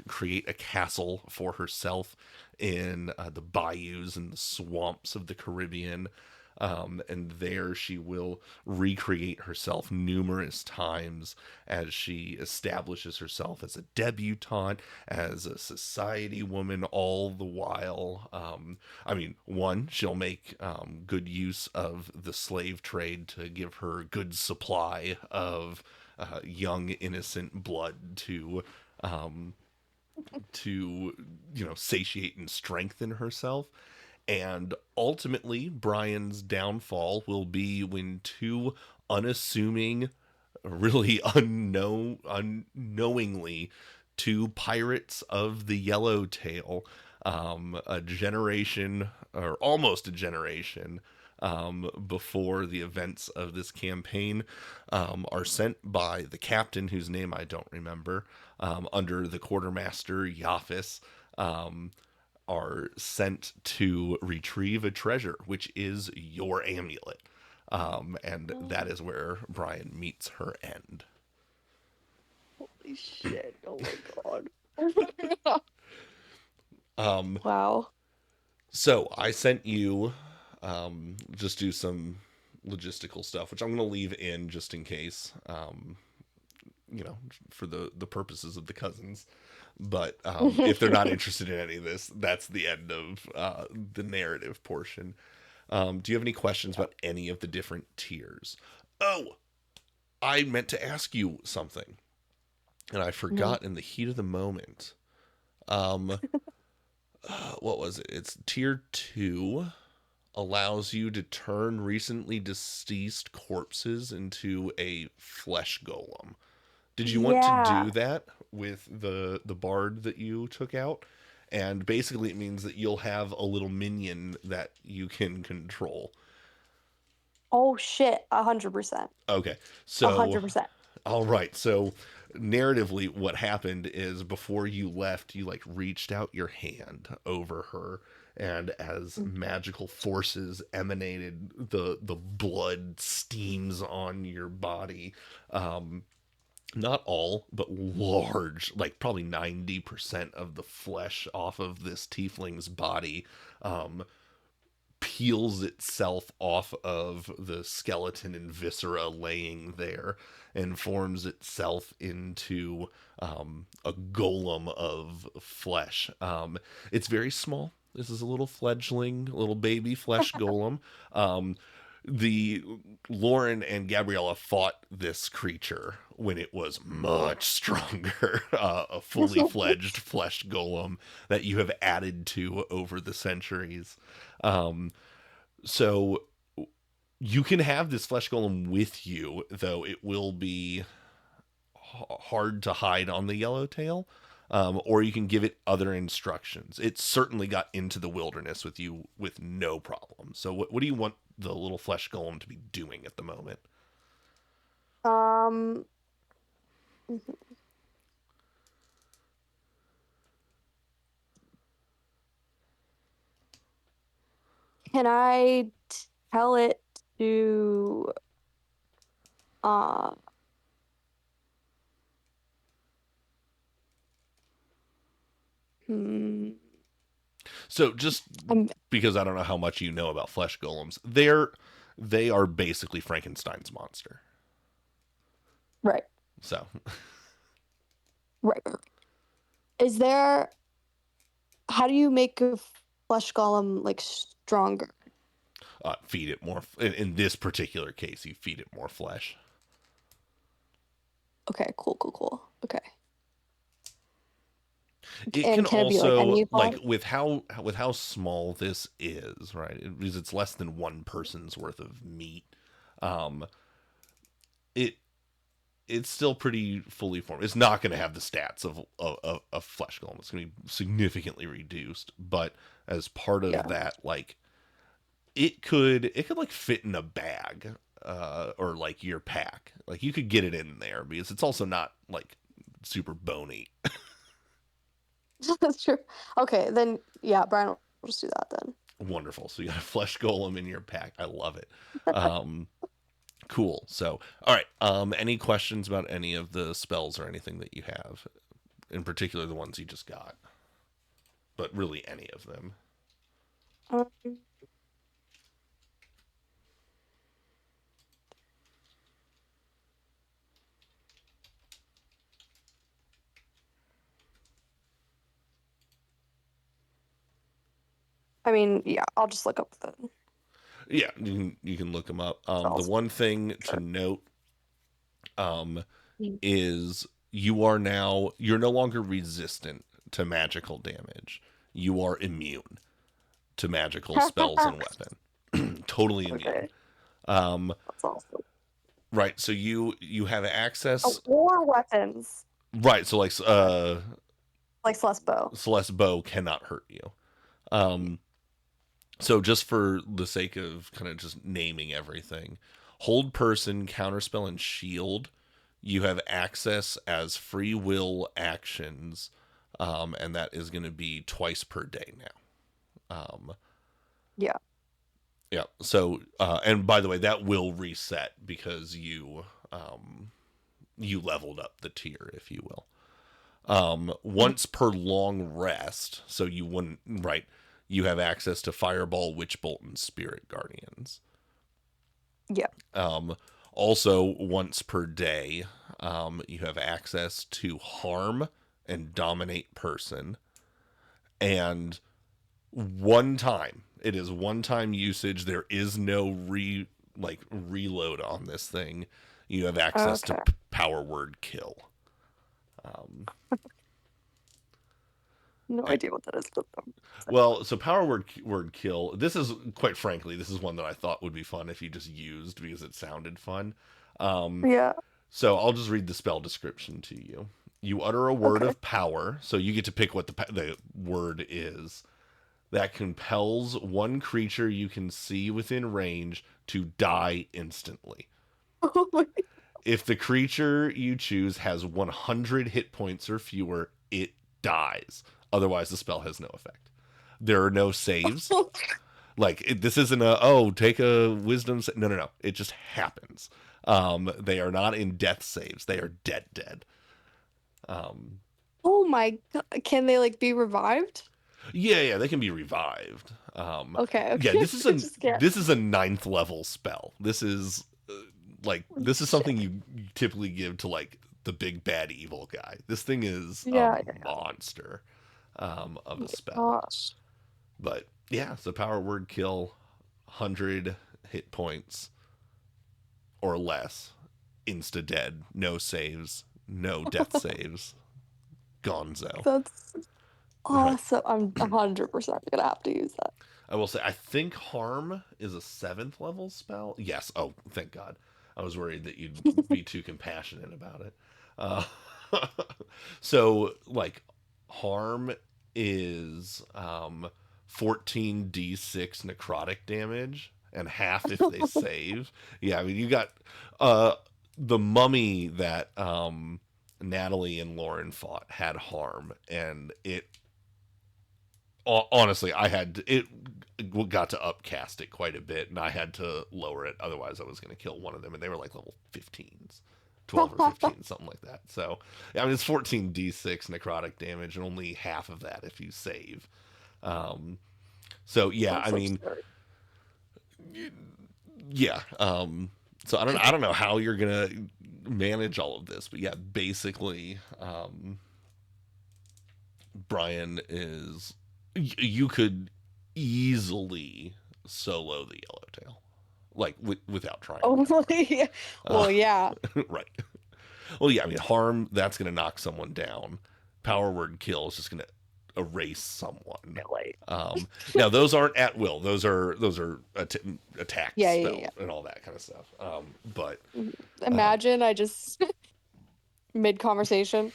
A: create a castle for herself in the bayous and the swamps of the Caribbean. And there she will recreate herself numerous times as she establishes herself as a debutante, as a society woman, all the while. I mean, one, she'll make good use of the slave trade to give her good supply of young, innocent blood um, to satiate and strengthen herself. And ultimately, Brian's downfall will be when two unassuming, really unknowingly, two pirates of the Yellowtail, a generation or almost a generation before the events of this campaign, are sent by the captain, whose name I don't remember, under the quartermaster Yaphis, are sent to retrieve a treasure, which is your amulet. And that
B: Oh,
A: is where Brian meets her end.
B: holy shit. Oh my God.
A: Um,
B: Wow.
A: so I sent you just do some logistical stuff, which I'm going to leave in just in case, for the purposes of the cousins. But if they're not interested in any of this, that's the end of the narrative portion. Do you have any questions
B: Yeah.
A: about any of the different tiers? Oh, I meant to ask you something, and I
B: Mhm.
A: forgot in the heat of the moment. Um, what was it? It's tier two allows you to turn recently deceased corpses into a flesh golem. Did you want to do
B: Yeah.
A: that with the bard that you took out? And basically, it means that you'll have a little minion that you can control.
B: Oh shit. 100%.
A: Okay,
B: A
A: so
B: hundred percent.
A: all right, so narratively, what happened is before you left, you like reached out your hand over her, and as magical forces emanated, the blood steams on your body. Not all, but large, like probably 90% of the flesh off of this tiefling's body peels itself off of the skeleton and viscera laying there and forms itself into a golem of flesh. It's very small. This is a little fledgling, little baby flesh golem. Um, the Lauren and Gabriella fought this creature when it was much stronger, a fully fledged flesh golem that you have added to over the centuries. Um, so you can have this flesh golem with you, though it will be hard to hide on the yellowtail. Or you can give it other instructions. It certainly got into the wilderness with you with no problem. So, what do you want the little flesh golem to be doing at the moment?
B: Um, can I tell it to uh hmm,
A: So, just
B: I'm
A: because I don't know how much you know about flesh golems, they are basically Frankenstein's monster.
B: right,
A: So,
B: right. Is there how do you make a flesh golem like stronger?
A: feed it more. In this particular case, you feed it more flesh.
B: Okay, cool, cool, cool. Okay.
A: It can
B: And can it be like
A: also
B: any
A: like
B: flesh?
A: with how small this is, right? Because it's less than one person's worth of meat. Um, it it's still pretty fully formed. It's not going to have the stats of flesh golem. It's going to be significantly reduced, but as part of
B: Yeah.
A: that, like it could like fit in a bag, or like your pack. Like you could get it in there because it's also not like super bony.
B: That's true. Okay, then yeah, Brian will just do that then.
A: Wonderful. So you got a flesh golem in your pack. I love it. Um, cool. So, all right. Any questions about any of the spells or anything that you have, in particular the ones you just got, but really any of them?
B: Um, I mean, yeah, I'll just look up the
A: Yeah, you can look them up. The
B: spells.
A: one thing to
B: Sure.
A: note um,
B: Mm.
A: is you're no longer resistant to magical damage. You are immune to magical spells and weapon. Totally immune.
B: Okay,
A: Um,
B: that's awesome.
A: right. So you have
B: Oh,
A: access.
B: war weapons
A: Right. So like
B: like Celeste bow.
A: Celeste bow cannot hurt you. Um, so just for the sake of kind of just naming everything, hold person, counterspell, and shield. You have access as free will actions, and that is going to be twice per day now.
B: Yeah.
A: Yeah. So, and by the way, that will reset because you leveled up the tier, if you will.
B: Mhm.
A: Once per long rest, so you wouldn't right. You have access to Fireball, Witch Bolt, and Spirit Guardians.
B: Yeah.
A: Um, Also, once per day, you have access to Harm and Dominate Person. And one time, it is one time usage. There is no reload on this thing. You have access to
B: Okay.
A: Power Word Kill. Um,
B: No idea what that is, but
A: Well, so word kill. This is quite frankly, this is one that I thought would be fun if you just used because it sounded fun. Um,
B: yeah.
A: so I'll just read the spell description to you. You utter a word
B: Okay.
A: of power, so you get to pick what the word is that compels one creature you can see within range to die instantly.
B: Oh my.
A: If the creature you choose has 100 hit points or fewer, it dies. Otherwise, the spell has no effect. There are no saves. This isn't a take a wisdom. No, no, no. It just happens. They are not in death saves. They are dead. Um,
B: Oh my God. Can they like be revived?
A: Yeah, they can be revived.
B: Okay,
A: Yeah,
B: okay. I just can't.
A: this is a ninth level spell. This is like
B: Holy
A: this is something
B: shit.
A: you typically give to like the big bad evil guy. This thing is a
B: Yeah, yeah.
A: monster of
B: Oh
A: a
B: my
A: spell.
B: gosh.
A: But yeah, so power word kill, 100 hit points or less, insta dead, no saves, no death saves, gonzo.
B: That's
A: Right.
B: awesome. I'm 100% gonna have to use that.
A: I will say, I think harm is a seventh level spell. Yes. Oh, thank God. I was worried that you'd be too compassionate about it. Uh, so, like, harm is 14d6 necrotic damage and half if they save. Yeah, I mean, you got uh, the mummy that Natalie and Lauren fought had harm, and it honestly, I had it got to upcast it quite a bit, and I had to lower it. Otherwise, I was going to kill one of them, and they were like level 15s, 12 or 15, something like that. So, I mean, it's 14d6 necrotic damage, and only half of that if you save. Um, so yeah,
B: That's
A: I
B: so
A: mean,
B: scary.
A: yeah. So I don't know how you're gonna manage all of this, but yeah, basically, Brian is you could easily solo the yellowtail, like without trying
B: Oh,
A: that hard.
B: yeah.
A: Uh,
B: Well, yeah.
A: right. Well, yeah. I mean, harm that's going to knock someone down. Power word kill is just going to erase someone.
B: Like,
A: Now those aren't at will. Those are attack
B: yeah, yeah,
A: spell
B: yeah.
A: and all that kind of stuff. But
B: Mhm.
A: um,
B: Imagine I just mid conversation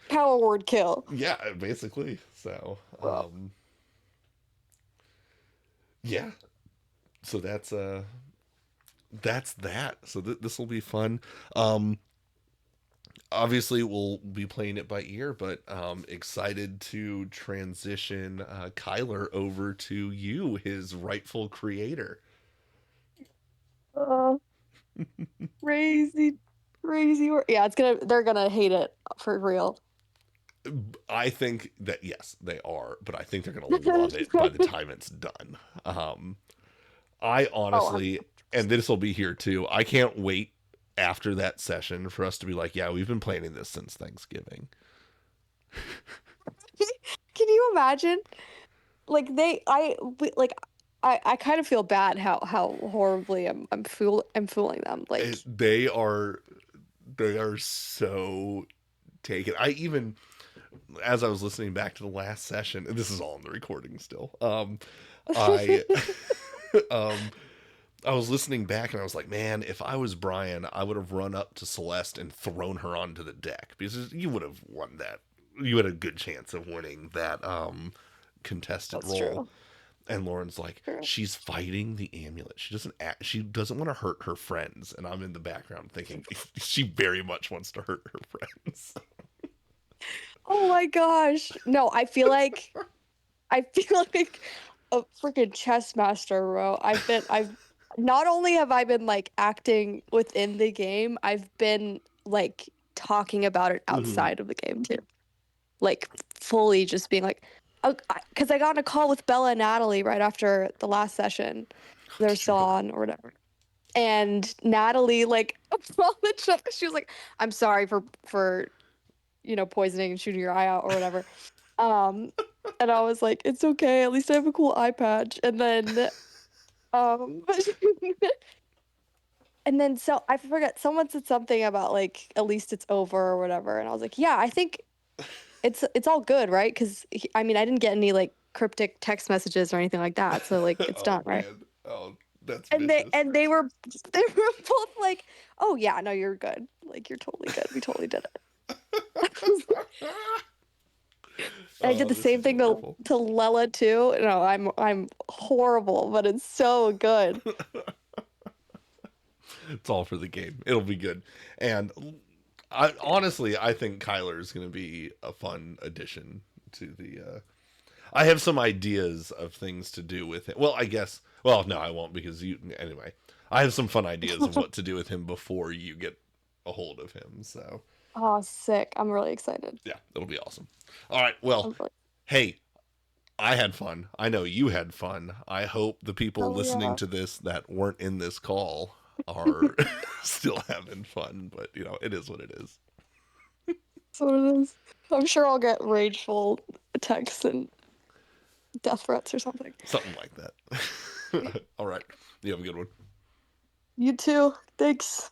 B: power word kill.
A: yeah, basically. So
B: Bro.
A: yeah. So that's that. So this will be fun. Um, Obviously, we'll be playing it by ear, but excited to transition Kyler over to you, his rightful creator.
B: Uh, crazy, crazy word. Yeah, they're gonna hate it for real.
A: I think that yes, they are, but I think they're gonna love it by the time it's done. I
B: Oh,
A: honestly, and this will be here too. I can't wait after that session for us to be like, yeah, we've been planning this since Thanksgiving.
B: can you imagine? Like I kind of feel bad how horribly I'm fooling them. Like,
A: They are so taken. I even as I was listening back to the last session, and this is all in the recording still. I um I was listening back and I was like, man, if I was Brian, I would have run up to Celeste and thrown her onto the deck because you would have won that. You had a good chance of winning that contested
B: that's
A: role.
B: true.
A: And Lauren's like,
B: True.
A: she's fighting the amulet. She doesn't want to hurt her friends. And I'm in the background thinking she very much wants to hurt her friends.
B: Oh my gosh. No, I feel like a freaking chess master, bro. I've not only have I been like acting within the game, I've been like talking about it
A: Mm-hmm.
B: outside of the game too. Like fully just being like, because I got on a call with Bella and Natalie right after the last session.
A: Oh,
B: They're
A: did you
B: still
A: really?
B: on or whatever. And Natalie like apologized. She was like, "I'm sorry for poisoning and shooting your eye out or whatever." Um, and I was like, "It's okay. At least I have a cool eye patch." And then um, and then so I forget someone said something about like at least it's over or whatever, and I was like, "Yeah, I think it's all good, right?" Because I mean, I didn't get any like cryptic text messages or anything like that, so like it's
A: Oh
B: done, right?
A: man. Oh, that's
B: And they
A: vicious.
B: and they were they were both like, "Oh yeah, no, you're good. Like you're totally good. We totally did it." I did
A: Oh,
B: the
A: this
B: same
A: is
B: thing
A: wonderful.
B: to Lela too. No, I'm horrible, but it's so good.
A: It's all for the game. It'll be good. And I honestly, I think Kyler is going to be a fun addition to the. I have some ideas of things to do with it. Well, I guess. Well, no, I won't because you. Anyway, I have some fun ideas of what to do with him before you get a hold of him. So
B: Oh, sick. I'm really excited.
A: yeah, it'll be awesome. All right. Well,
B: I'm really
A: hey, I had fun. I know you had fun. I hope the people
B: Hell
A: listening
B: yeah.
A: to this that weren't in this call are still having fun, but it is what it is.
B: That's what it is. I'm sure I'll get rageful texts and death threats or something.
A: Something like that. All right. You have a good one.
B: You too. Thanks.